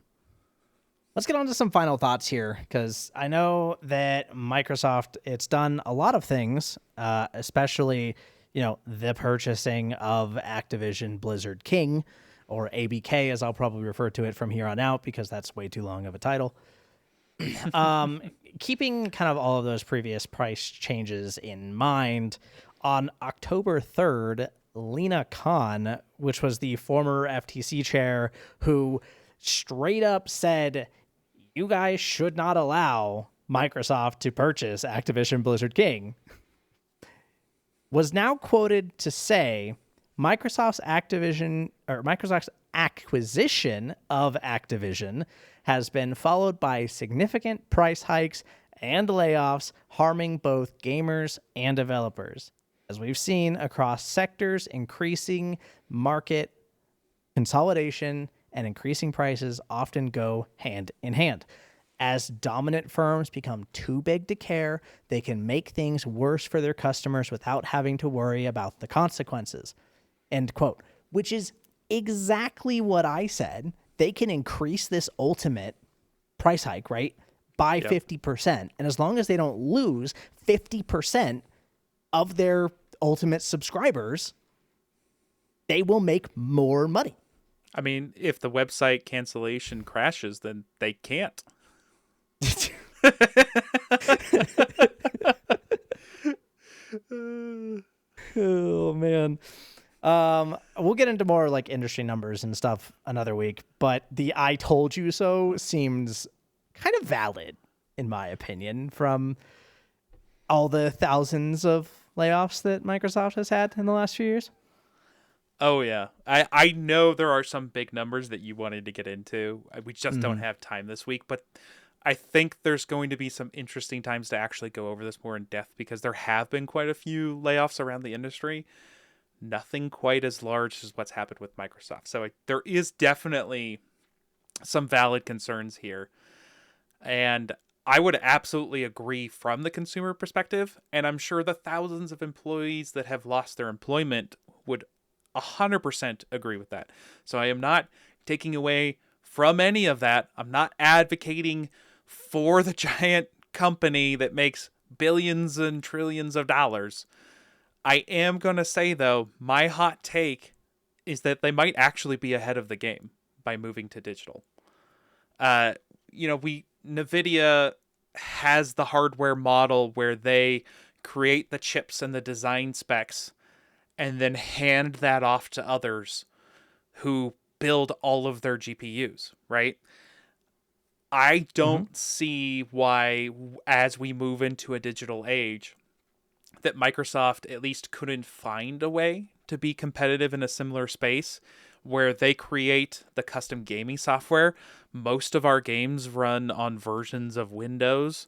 Let's get on to some final thoughts here, because I know that Microsoft, it's done a lot of things, especially, the purchasing of Activision Blizzard King, or ABK, as I'll probably refer to it from here on out, because that's way too long of a title. Keeping kind of all of those previous price changes in mind, on October 3rd, Lena Khan, which was the former FTC chair, who straight up said, "You guys should not allow Microsoft to purchase Activision Blizzard King," was now quoted to say Microsoft's acquisition of Activision has been followed by significant price hikes and layoffs, harming both gamers and developers. As we've seen across sectors, increasing market consolidation and increasing prices often go hand in hand. As dominant firms become too big to care, they can make things worse for their customers without having to worry about the consequences. End quote. Which is exactly what I said. They can increase this ultimate price hike, right, by Yep. 50%. And as long as they don't lose 50% of their ultimate subscribers, they will make more money. I mean, if the website cancellation crashes, then they can't. Oh man. We'll get into more like industry numbers and stuff another week, but the I told you so seems kind of valid in my opinion from all the thousands of layoffs that Microsoft has had in the last few years. Oh yeah, I know there are some big numbers that you wanted to get into. We just don't have time this week, but I think there's going to be some interesting times to actually go over this more in depth because there have been quite a few layoffs around the industry. Nothing quite as large as what's happened with Microsoft. So there is definitely some valid concerns here. And I would absolutely agree from the consumer perspective. And I'm sure the thousands of employees that have lost their employment would 100% agree with that. So I am not taking away from any of that. I'm not advocating for the giant company that makes billions and trillions of dollars. I am going to say, though, my hot take is that they might actually be ahead of the game by moving to digital. NVIDIA has the hardware model where they create the chips and the design specs and then hand that off to others who build all of their GPUs, right? I don't see why, as we move into a digital age, that Microsoft at least couldn't find a way to be competitive in a similar space where they create the custom gaming software. Most of our games run on versions of Windows.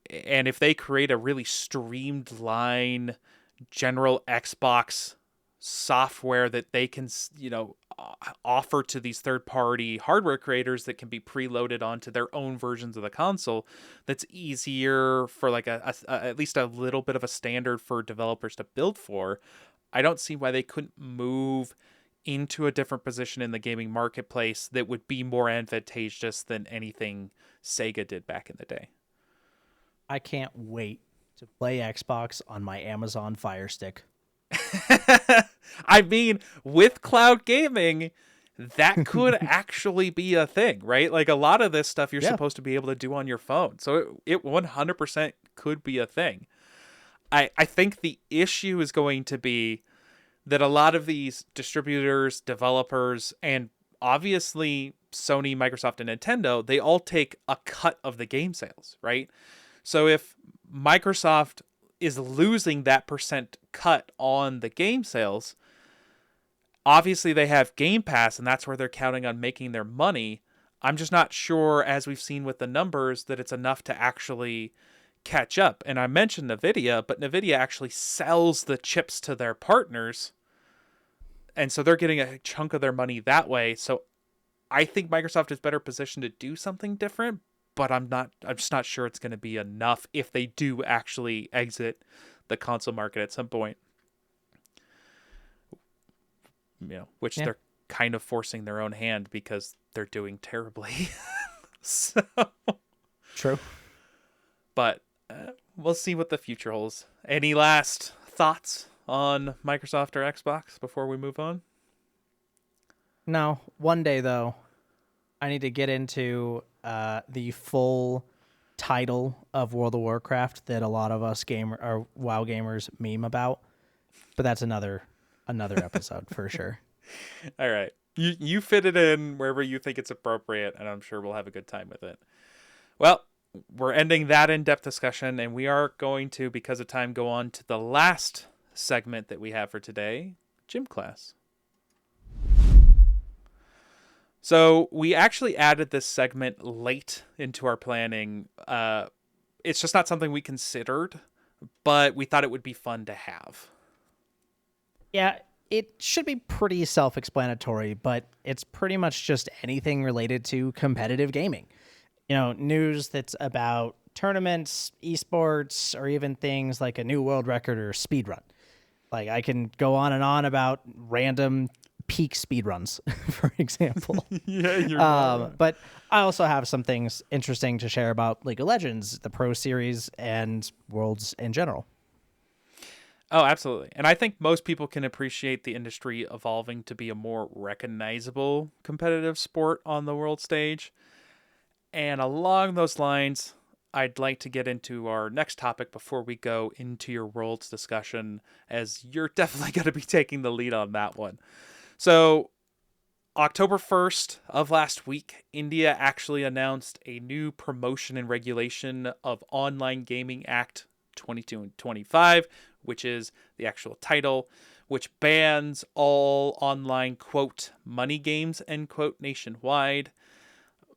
And if they create a really streamlined general Xbox software that they can, offer to these third-party hardware creators that can be preloaded onto their own versions of the console, that's easier for like a at least a little bit of a standard for developers to build for. I don't see why they couldn't move into a different position in the gaming marketplace that would be more advantageous than anything Sega did back in the day. I can't wait to play Xbox on my Amazon Fire Stick. I mean, with cloud gaming, that could actually be a thing, right? Like a lot of this stuff you're supposed to be able to do on your phone. So it 100% could be a thing. I think the issue is going to be that a lot of these distributors, developers, and obviously Sony, Microsoft, and Nintendo, they all take a cut of the game sales, right? So if Microsoft is losing that percent cut on the game sales, obviously they have GamePass, and that's where they're counting on making their money. I'm just not sure, as we've seen with the numbers, that it's enough to actually catch up. And I mentioned NVIDIA, but NVIDIA actually sells the chips to their partners, and so they're getting a chunk of their money that way. So I think Microsoft is better positioned to do something different, but I'm just not sure it's going to be enough if they do actually exit the console market at some point. Which they're kind of forcing their own hand because they're doing terribly. So True. But we'll see what the future holds. Any last thoughts on Microsoft or Xbox before we move on? No, one day though, I need to get into the full title of World of Warcraft that a lot of us WoW gamers meme about, but that's another episode for sure. All right, you fit it in wherever you think it's appropriate, and I'm sure we'll have a good time with it. Well, we're ending that in-depth discussion, and we are going to, because of time, go on to the last segment that we have for today, Gym Class. So we actually added this segment late into our planning. It's just not something we considered, but we thought it would be fun to have. Yeah, it should be pretty self-explanatory, but it's pretty much just anything related to competitive gaming. news that's about tournaments, esports, or even things like a new world record or speed run. Like I can go on and on about random peak speed runs, for example. Yeah, you're not wrong. But I also have some things interesting to share about League of Legends, the Pro Series, and Worlds in general. Oh, absolutely. And I think most people can appreciate the industry evolving to be a more recognizable competitive sport on the world stage. And along those lines, I'd like to get into our next topic before we go into your worlds discussion, as you're definitely going to be taking the lead on that one. So, October 1st of last week, India actually announced a new promotion and regulation of Online Gaming Act 22 and 25, which is the actual title, which bans all online, quote, money games, end quote, nationwide.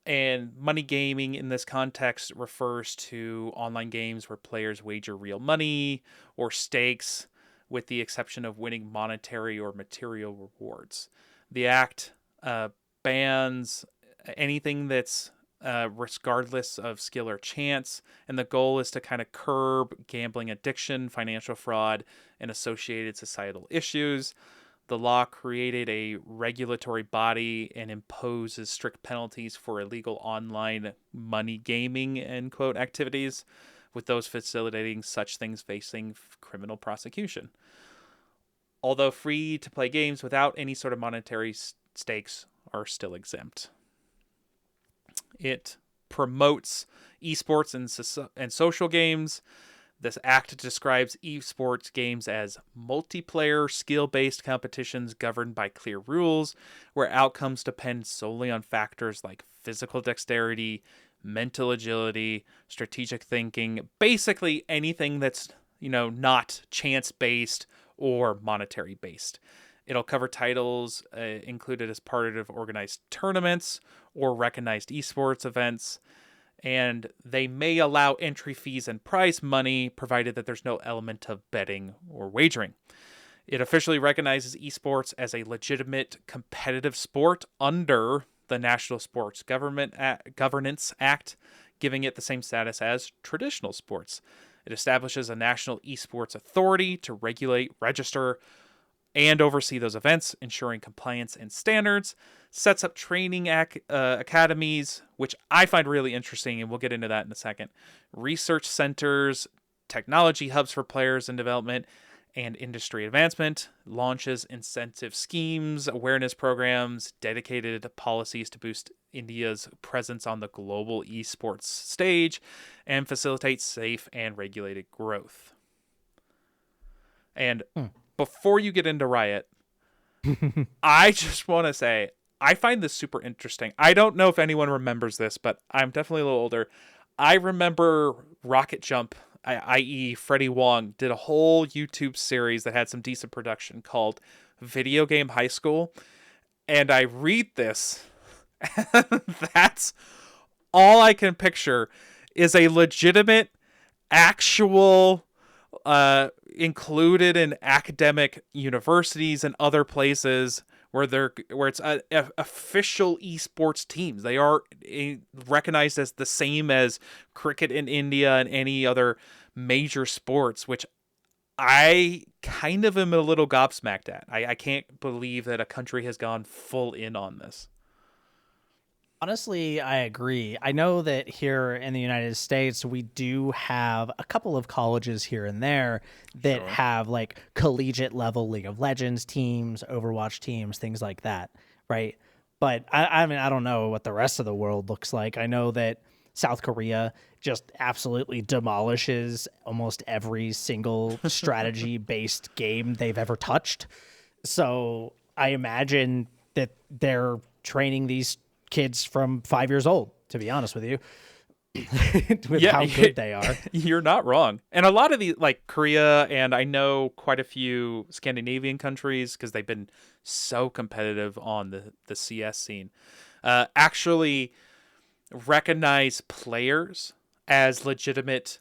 And money gaming in this context refers to online games where players wager real money or stakes, with the exception of winning monetary or material rewards. The act bans anything that's regardless of skill or chance, and the goal is to kind of curb gambling addiction, financial fraud, and associated societal issues. The law created a regulatory body and imposes strict penalties for illegal online money gaming, end quote, activities, with those facilitating such things facing criminal prosecution. Although free to play games without any sort of monetary stakes are still exempt. It promotes esports and social games. This act describes esports games as multiplayer, skill-based competitions governed by clear rules, where outcomes depend solely on factors like physical dexterity, mental agility, strategic thinking, basically anything that's, not chance-based or monetary-based. It'll cover titles included as part of organized tournaments or recognized esports events, and they may allow entry fees and prize money, provided that there's no element of betting or wagering. It officially recognizes esports as a legitimate competitive sport under the National Sports Governance Act, giving it the same status as traditional sports. It establishes a national esports authority to regulate, register, and oversee those events, ensuring compliance and standards, sets up training academies, which I find really interesting, and we'll get into that in a second, research centers, technology hubs for players and development, and industry advancement, launches incentive schemes, awareness programs, dedicated policies to boost India's presence on the global esports stage, and facilitate safe and regulated growth. And before you get into Riot, I just want to say, I find this super interesting. I don't know if anyone remembers this, but I'm definitely a little older. I remember Rocket Jump, i.e. Freddie Wong, did a whole YouTube series that had some decent production called Video Game High School. And I read this, and that's all I can picture is a legitimate, actual, included in academic universities and other places where it's official esports teams. They are recognized as the same as cricket in India and any other major sports, which I kind of am a little gobsmacked at. I can't believe that a country has gone full in on this. Honestly, I agree. I know that here in the United States, we do have a couple of colleges here and there that have like collegiate level League of Legends teams, Overwatch teams, things like that, right? But I mean, I don't know what the rest of the world looks like. I know that South Korea just absolutely demolishes almost every single strategy-based game they've ever touched. So I imagine that they're training these kids from 5 years old, to be honest with you, with how good they are. You're not wrong. And a lot of these, like Korea, and I know quite a few Scandinavian countries, because they've been so competitive on the CS scene, actually recognize players as legitimate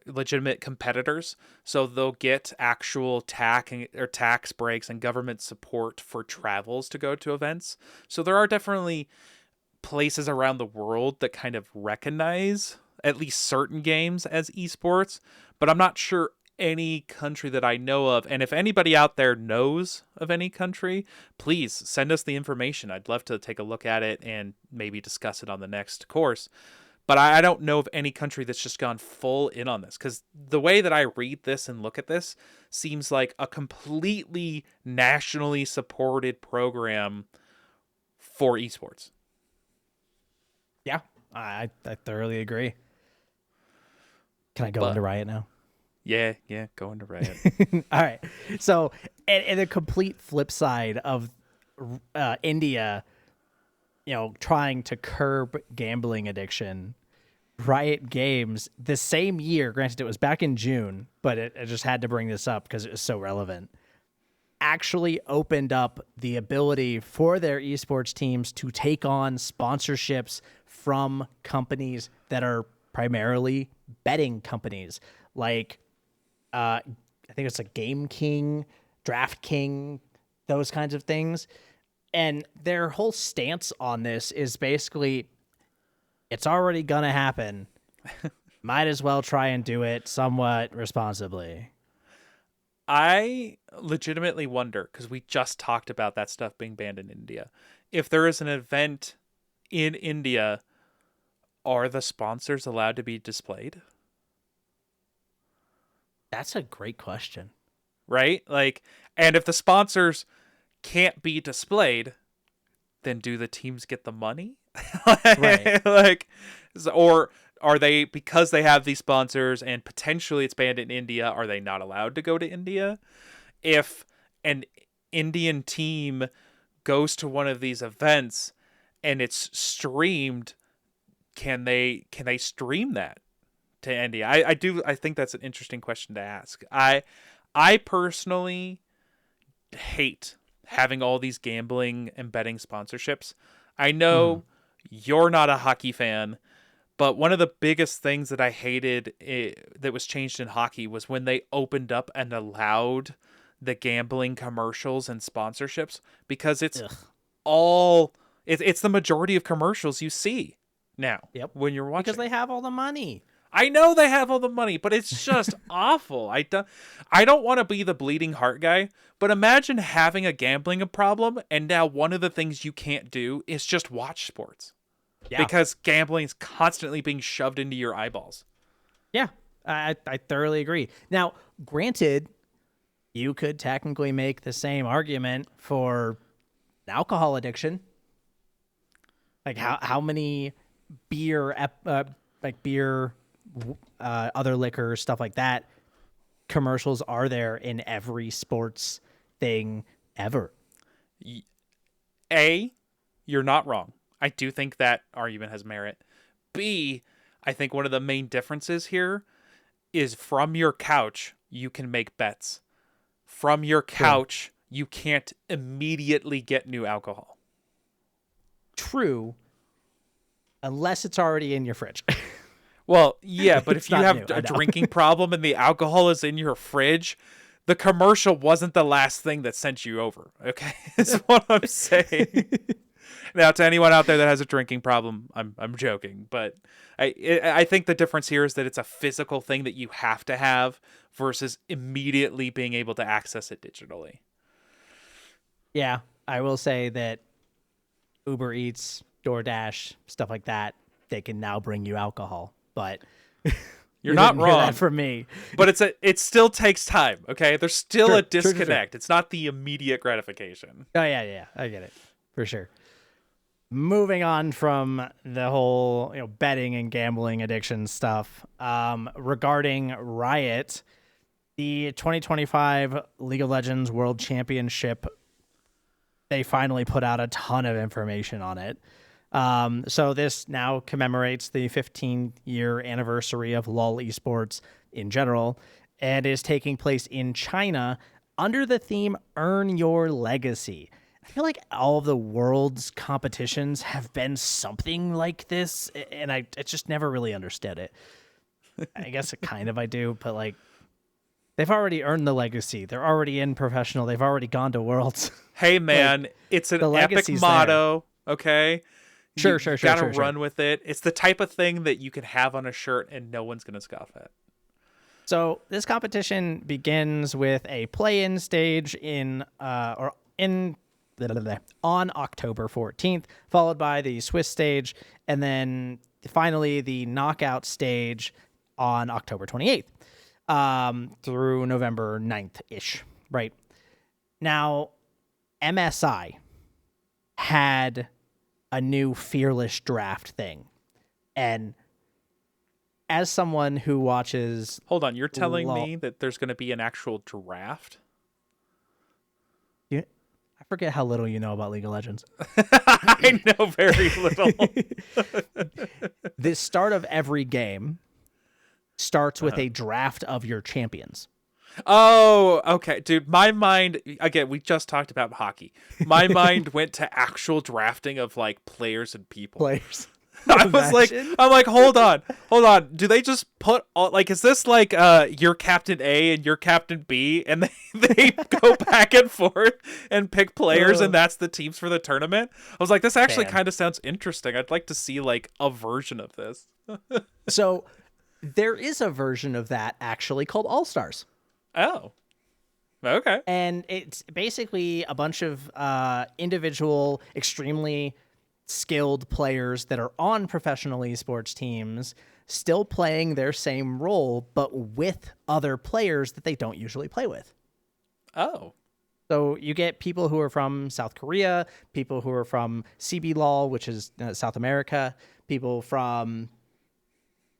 legitimate competitors, so they'll get actual tax breaks and government support for travels to go to events. So there are definitely places around the world that kind of recognize at least certain games as esports, but I'm not sure any country that I know of. And if anybody out there knows of any country, please send us the information. I'd love to take a look at it and maybe discuss it on the next course. But I don't know of any country that's just gone full in on this, because the way that I read this and look at this seems like a completely nationally supported program for esports. Yeah, I thoroughly agree. Can I go But- into Riot now? Yeah, go into Riot. All right. So, and the complete flip side of India, trying to curb gambling addiction, Riot Games, the same year, granted it was back in June, but I just had to bring this up because it was so relevant, actually opened up the ability for their esports teams to take on sponsorships from companies that are primarily betting companies, like I think it's like Game King, Draft King, those kinds of things. And their whole stance on this is basically, it's already gonna happen. Might as well try and do it somewhat responsibly. I legitimately wonder, because we just talked about that stuff being banned in India. If there is an event in India, are the sponsors allowed to be displayed? That's a great question. Right? Like, and if the sponsors can't be displayed, then do the teams get the money? Right. Like, or are they, because they have these sponsors and potentially it's banned in India, are they not allowed to go to India? If an Indian team goes to one of these events and it's streamed, can they stream that to India? I think that's an interesting question to ask. I personally hate having all these gambling and betting sponsorships. I know you're not a hockey fan, but one of the biggest things that I hated that was changed in hockey was when they opened up and allowed the gambling commercials and sponsorships, because it's it's the majority of commercials you see now. Yep. When you're watching, Because they have all the money. I know they have all the money, but it's just awful. I don't want to be the bleeding heart guy, but imagine having a gambling problem and now one of the things you can't do is just watch sports. Yeah. Because gambling is constantly being shoved into your eyeballs. Yeah, I thoroughly agree. Now, granted, you could technically make the same argument for alcohol addiction. Like how many beer, other liquor, stuff like that, commercials are there in every sports thing ever? A, you're not wrong. I do think that argument has merit. B, I think one of the main differences here is from your couch, you can make bets. From your couch, you can't immediately get new alcohol. True, unless it's already in your fridge. Well, yeah, but if It's you not have new, I a know. drinking problem and the alcohol is in your fridge, the commercial wasn't the last thing that sent you over. Okay, is what I'm saying. Now, to anyone out there that has a drinking problem, I'm joking, but I think the difference here is that it's a physical thing that you have to have versus immediately being able to access it digitally. Yeah, I will say that Uber Eats, DoorDash, stuff like that, they can now bring you alcohol, but You're you not didn't hear wrong. that from me. But it still takes time, okay? There's still True, a true, true, true. disconnect. It's not the immediate gratification. Oh yeah, I get it for sure. Moving on from the whole betting and gambling addiction stuff, regarding Riot, the 2025 League of Legends World Championship, they finally put out a ton of information on it. So this now commemorates the 15-year anniversary of LoL esports in general, and is taking place in China under the theme Earn Your Legacy. I feel like all of the world's competitions have been something like this, and I just never really understood it. I guess I do, but like, they've already earned the legacy. They're already in professional. They've already gone to worlds. Hey, man, it's an the epic legacy's motto, okay? Sure, You gotta run with it. It's the type of thing that you can have on a shirt and no one's gonna scoff at. So this competition begins with a play-in stage on October 14th, followed by the Swiss stage, and then finally the knockout stage on October 28th, through November 9th-ish, right? Now, MSI had a new Fearless Draft thing, and as someone who watches... Hold on, you're telling me that there's going to be an actual draft? I forget how little you know about League of Legends. I know very little. The start of every game starts with a draft of your champions. Oh, okay. Dude, my mind... Again, we just talked about hockey. My mind went to actual drafting of, like, players and people. Players. I'm like, hold on. Do they just put all, like, is this like your Captain A and your Captain B, and they go back and forth and pick players, and that's the teams for the tournament? I was like, this actually kind of sounds interesting. I'd like to see like a version of this. So there is a version of that actually called All Stars. Oh. Okay. And it's basically a bunch of individual, extremely skilled players that are on professional esports teams still playing their same role, but with other players that they don't usually play with. Oh. So you get people who are from South Korea, people who are from CBLOL, which is South America, people from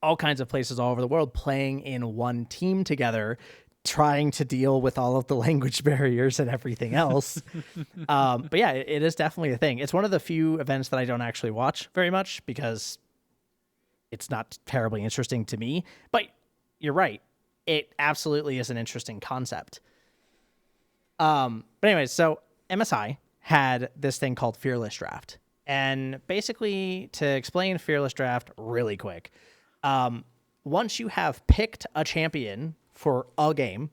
all kinds of places all over the world playing in one team together, trying to deal with all of the language barriers and everything else. But yeah, it is definitely a thing. It's one of the few events that I don't actually watch very much because it's not terribly interesting to me. But you're right. It absolutely is an interesting concept. But anyways, so MSI had this thing called Fearless Draft. And basically, to explain Fearless Draft really quick, once you have picked a champion for a game,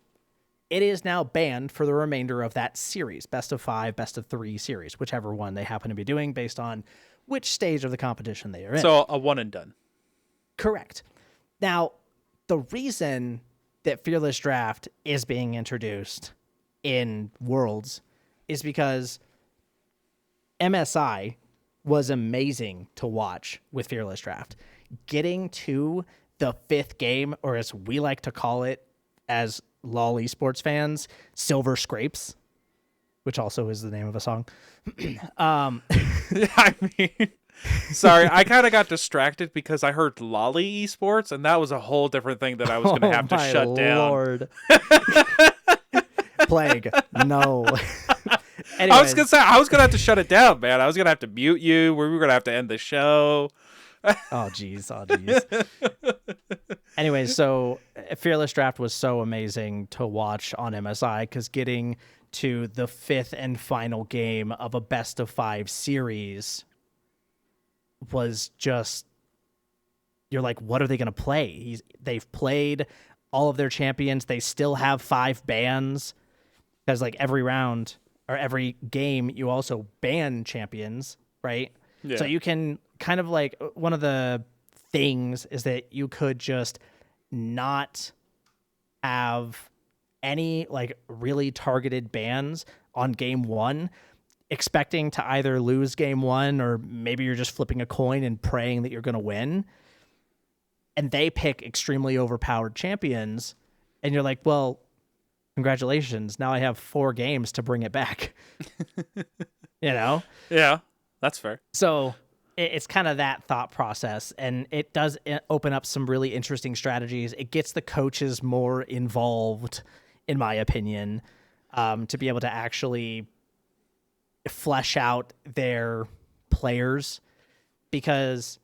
it is now banned for the remainder of that series, best of 5, best of 3 series, whichever one they happen to be doing based on which stage of the competition they are in. So a one and done. Correct. Now, the reason that Fearless Draft is being introduced in Worlds is because MSI was amazing to watch with Fearless Draft. Getting to the 5th game, or as we like to call it as LOL esports fans, Silver Scrapes, which also is the name of a song. I mean, sorry, I kind of got distracted because I heard Lolly esports, and that was a whole different thing that I was going to have to shut Lord. Down. Plague, no. I was going to say, I was going to have to shut it down, man. I was going to have to mute you. We were going to have to end the show. Oh, geez. Anyways, so Fearless Draft was so amazing to watch on MSI because getting to the 5th and final game of a best of 5 series was just, you're like, what are they going to play? They've played all of their champions. They still have 5 bans because like every round or every game, you also ban champions, right? Yeah. So you can kind of like, one of the things is that you could just not have any like really targeted bans on game 1, expecting to either lose game 1 or maybe you're just flipping a coin and praying that you're going to win. And they pick extremely overpowered champions. And you're like, well, congratulations. Now I have 4 games to bring it back. You know? Yeah, that's fair. So it's kind of that thought process, and it does open up some really interesting strategies. It gets the coaches more involved, in my opinion, to be able to actually flesh out their players, because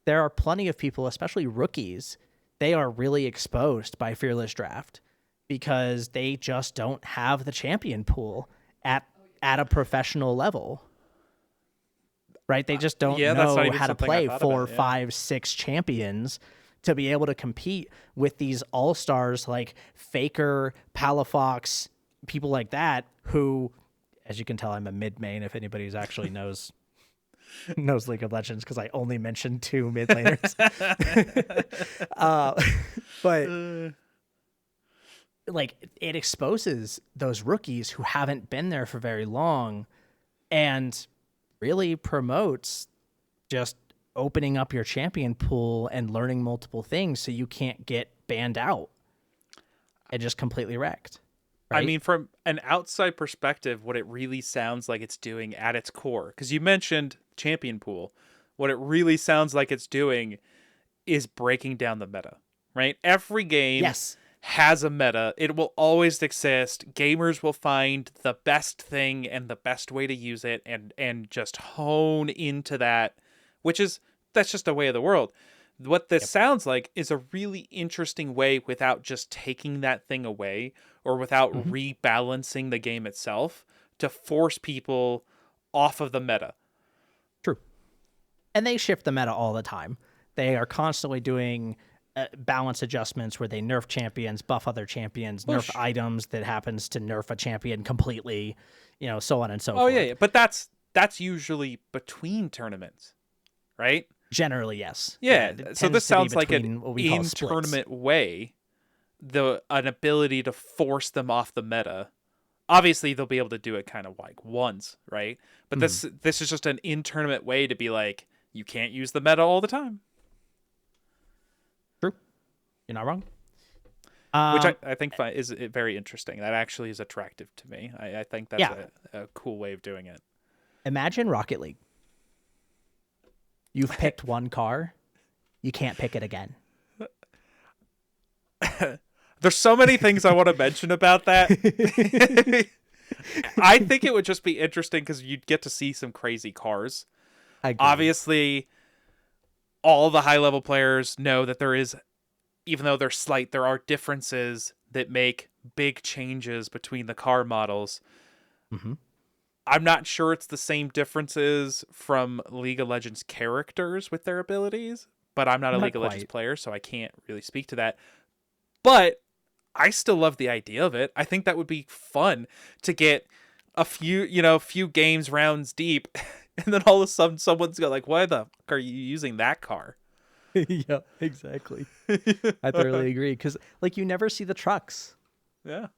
there are plenty of people, especially rookies, they are really exposed by Fearless Draft because they just don't have the champion pool at a professional level. Right? They just don't know how to play 4, 5, 6 champions to be able to compete with these all-stars like Faker, Palafox, people like that who, as you can tell, I'm a mid-main if anybody's actually knows knows League of Legends because I only mentioned 2 mid laners. But like it exposes those rookies who haven't been there for very long and really promotes just opening up your champion pool and learning multiple things so you can't get banned out and just completely wrecked. Right? I mean, from an outside perspective, what it really sounds like it's doing at its core, because you mentioned champion pool, what it really sounds like it's doing is breaking down the meta, right? Every game has a meta. It will always exist. Gamers will find the best thing and the best way to use it and just hone into that, that's just a way of the world. What this sounds like is a really interesting way without just taking that thing away or without rebalancing the game itself to force people off of the meta. True. And they shift the meta all the time. They are constantly doing balance adjustments where they nerf champions, buff other champions, nerf items that happens to nerf a champion completely, so on and so forth. Yeah. But that's usually between tournaments, right? Generally, yes. Yeah. So this sounds like an in-tournament way, an ability to force them off the meta. Obviously, they'll be able to do it kind of like once, right? But this is just an in-tournament way to be like, you can't use the meta all the time. True. You're not wrong. Which I think is very interesting. That actually is attractive to me. I think that's a cool way of doing it. Imagine Rocket League. You've picked one car. You can't pick it again. There's so many things I want to mention about that. I think it would just be interesting because you'd get to see some crazy cars. Obviously, all the high-level players know that there is, even though they're slight, there are differences that make big changes between the car models. Mm-hmm. I'm not sure it's the same differences from League of Legends characters with their abilities, but I'm not a League of Legends player, so I can't really speak to that. But I still love the idea of it. I think that would be fun to get a few games rounds deep, and then all of a sudden someone's got like, why the fuck are you using that car? Yeah, exactly. I totally agree. Because like you never see the trucks. Yeah.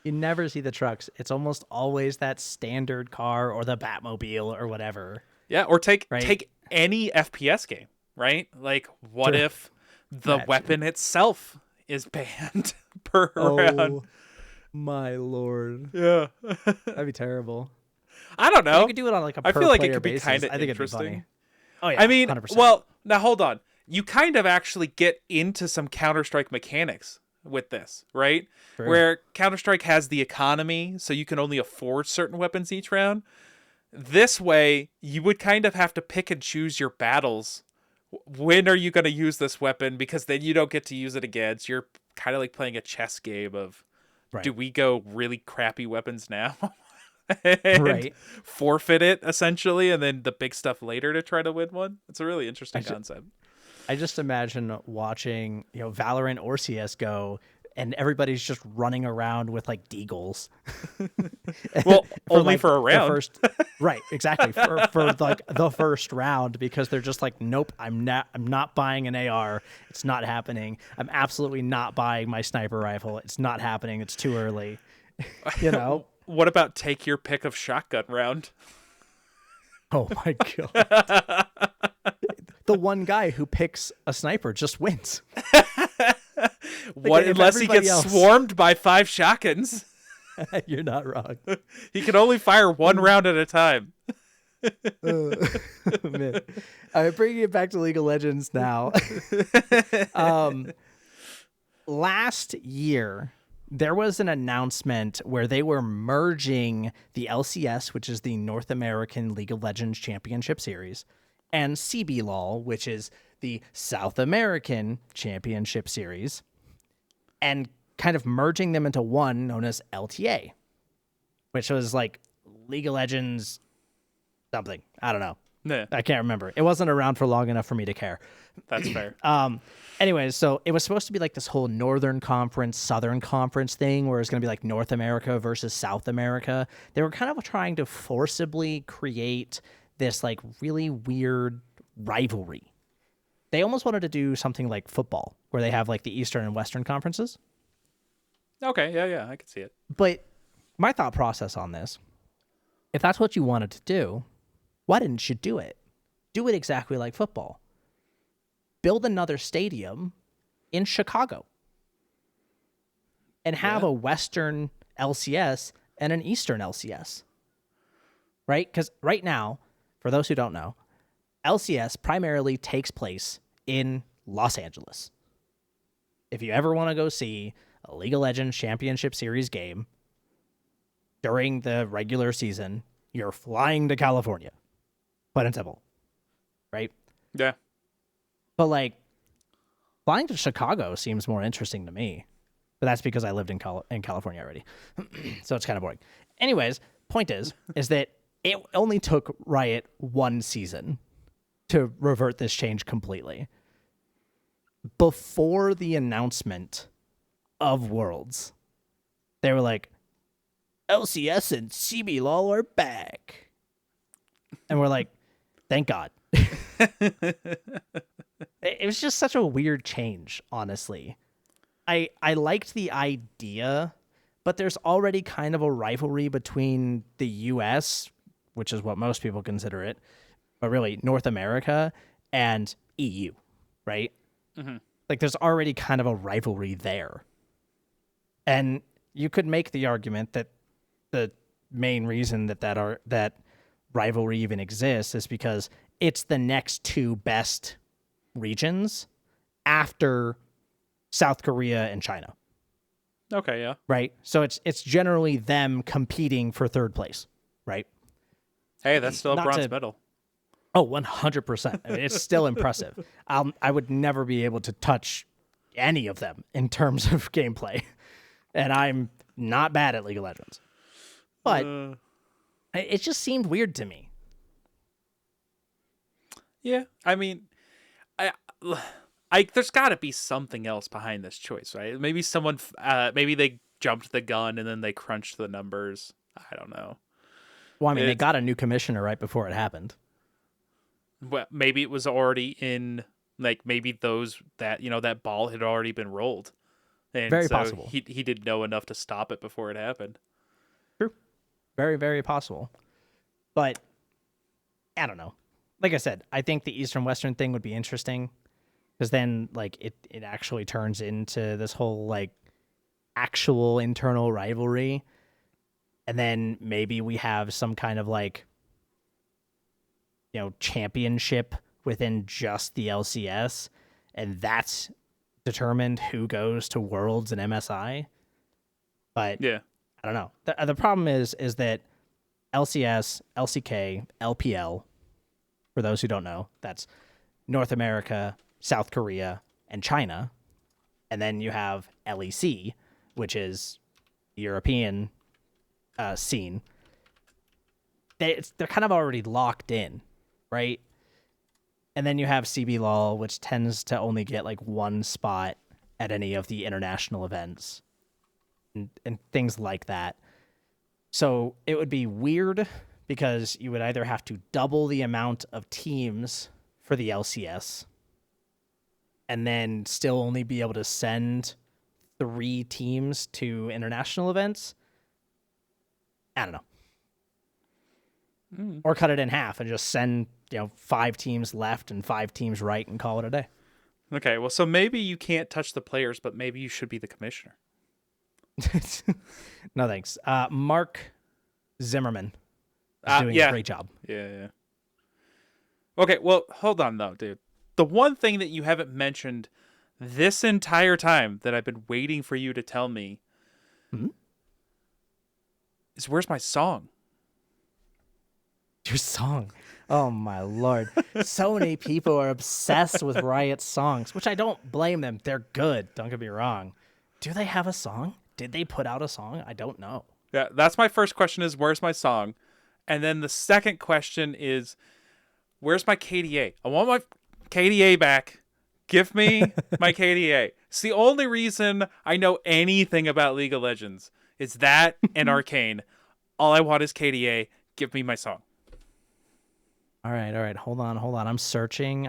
You never see the trucks. It's almost always that standard car or the Batmobile or whatever. Yeah, or take any FPS game, right? Like, what if the weapon itself is banned per round? My lord. Yeah. That'd be terrible. I don't know. You could do it on like a per I feel like it player could be basis. kind of I think interesting. It'd be funny. Oh yeah. I mean, 100%. well, now hold on. You kind of actually get into some Counter-Strike mechanics with this, right? True. Where Counter-Strike has the economy, so you can only afford certain weapons each round. This way, you would kind of have to pick and choose your battles. When are you going to use this weapon? Because then you don't get to use it again. So you're kind of like playing a chess game of, do we go really crappy weapons now? and forfeit it, essentially, and then the big stuff later to try to win one? It's a really interesting concept. I just imagine watching, Valorant or CSGO, and everybody's just running around with like deagles. Well, only for a round. Right, exactly. For like the first round, because they're just like, nope, I'm not buying an AR. It's not happening. I'm absolutely not buying my sniper rifle. It's not happening. It's too early. What about take your pick of shotgun round? Oh my god. The one guy who picks a sniper just wins. Unless he gets swarmed by 5 shotguns. You're not wrong. He can only fire 1 round at a time. Man. I'm bringing it back to League of Legends now. Last year, there was an announcement where they were merging the LCS, which is the North American League of Legends Championship Series, and CBLOL, which is the South American Championship Series, and kind of merging them into one known as LTA, which was like League of Legends something. I don't know. Yeah. I can't remember. It wasn't around for long enough for me to care. That's fair. Anyways, so it was supposed to be like this whole Northern Conference, Southern Conference thing where it's going to be like North America versus South America. They were kind of trying to forcibly create this like really weird rivalry. They almost wanted to do something like football, where they have like the Eastern and Western conferences. Okay, yeah, I can see it. But my thought process on this, if that's what you wanted to do, why didn't you do it? Do it exactly like football. Build another stadium in Chicago and have a Western LCS and an Eastern LCS. Right? Because right now, for those who don't know, LCS primarily takes place in Los Angeles. If you ever want to go see a League of Legends Championship Series game during the regular season, you're flying to California. Plain and simple. Right? Yeah. But like, flying to Chicago seems more interesting to me. But that's because I lived in California already. So it's kind of boring. Anyways, point is that it only took Riot one season to revert this change completely. Before the announcement of Worlds, they were like, LCS and CBLOL are back. And we're like, thank God. It was just such a weird change, honestly. I liked the idea, but there's already kind of a rivalry between the US, which is what most people consider it, but really North America and EU, right? Mm-hmm. Like there's already kind of a rivalry there. And you could make the argument that the main reason that rivalry even exists is because it's the next two best regions after South Korea and China. Okay, yeah. Right? So it's generally them competing for third place, right? Hey, that's still a bronze medal. Oh, 100%. I mean, it's still impressive. I would never be able to touch any of them in terms of gameplay. And I'm not bad at League of Legends. But it just seemed weird to me. Yeah, I mean, I there's got to be something else behind this choice, right? Maybe maybe they jumped the gun and then they crunched the numbers. I don't know. Well, I mean, they got a new commissioner right before it happened. Well, maybe it was already in, like, maybe that ball had already been rolled. And very so possible. He didn't know enough to stop it before it happened. True. Very, very possible. But I don't know. Like I said, I think the Eastern-Western thing would be interesting because then like it actually turns into this whole like actual internal rivalry. And then maybe we have some kind of like, championship within just the LCS, and that's determined who goes to Worlds and MSI. But yeah, I don't know. The problem is that LCS, LCK, LPL, for those who don't know, that's North America, South Korea, and China. And then you have LEC, which is European scene. They're kind of already locked in, right? And then you have CBLOL, which tends to only get like one spot at any of the international events and things like that. So it would be weird because you would either have to double the amount of teams for the LCS and then still only be able to send 3 teams to international events. I don't know. Or cut it in half and just send, 5 teams left and 5 teams right and call it a day. Okay, well, so maybe you can't touch the players, but maybe you should be the commissioner. No, thanks. Mark Zimmerman is doing a great job. Yeah. Okay, well, hold on, though, dude. The one thing that you haven't mentioned this entire time that I've been waiting for you to tell me is where's my song? Your song. Oh, my Lord. So many people are obsessed with Riot's songs, which I don't blame them. They're good. Don't get me wrong. Do they have a song? Did they put out a song? I don't know. Yeah, that's my first question is, where's my song? And then the second question is, where's my KDA? I want my KDA back. Give me my KDA. It's the only reason I know anything about League of Legends. It's that and Arcane. All I want is KDA. Give me my song. All right. Hold on. I'm searching.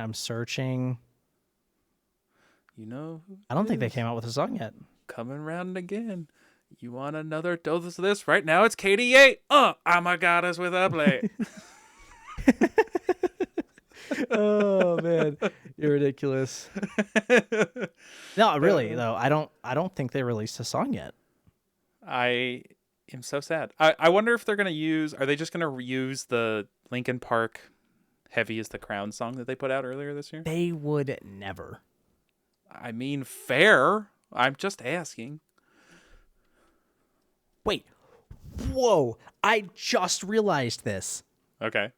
You know who I don't it think they is. came out with a song yet. Coming round again. You want another dose of this? Right now it's KD8. I'm a goddess with a blade. Oh man, you're ridiculous. No, really though, I don't think they released a song yet. I am so sad. I wonder if they're going to use, are they just going to reuse the Linkin Park Heavy is the Crown song that they put out earlier this year? They would never. I mean, fair. I'm just asking. Wait. Whoa. I just realized this. Okay.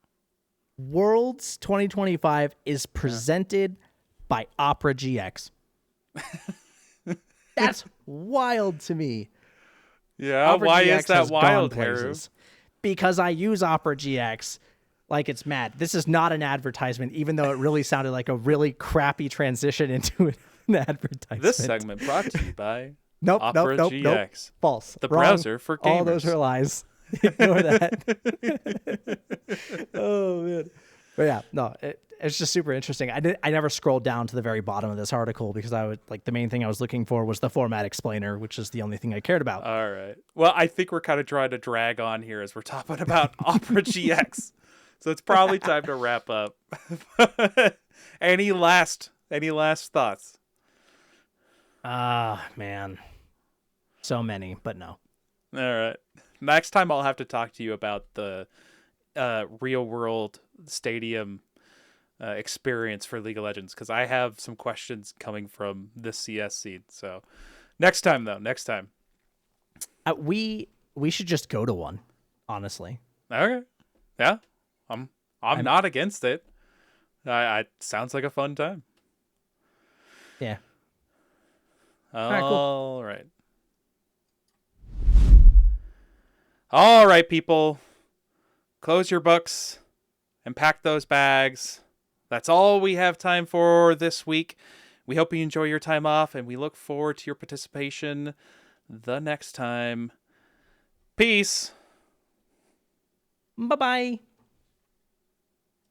Worlds 2025 is presented by Opera GX. That's wild to me. Yeah, Opera why GX is that has wild, gone Heru? places. Because I use Opera GX like it's mad. This is not an advertisement, even though it really sounded like a really crappy transition into an advertisement. This segment brought to you by Nope. Opera GX. False. The Wrong. browser for gamers. All those are lies. Ignore that. Oh man. But yeah, no, it's just super interesting. I never scrolled down to the very bottom of this article because I would like the main thing I was looking for was the format explainer, which is the only thing I cared about. All right. Well, I think we're kind of trying to drag on here as we're talking about Opera GX. So it's probably time to wrap up. Any last thoughts? Man. So many, but no. All right. Next time I'll have to talk to you about the real world stadium experience for League of Legends because I have some questions coming from the CS scene. So next time. We should just go to one, honestly. Okay. Yeah. I'm not against it. I sounds like a fun time. Yeah. All right. All right, people. Close your books and pack those bags. That's all we have time for this week. We hope you enjoy your time off, and we look forward to your participation the next time. Peace. Bye-bye.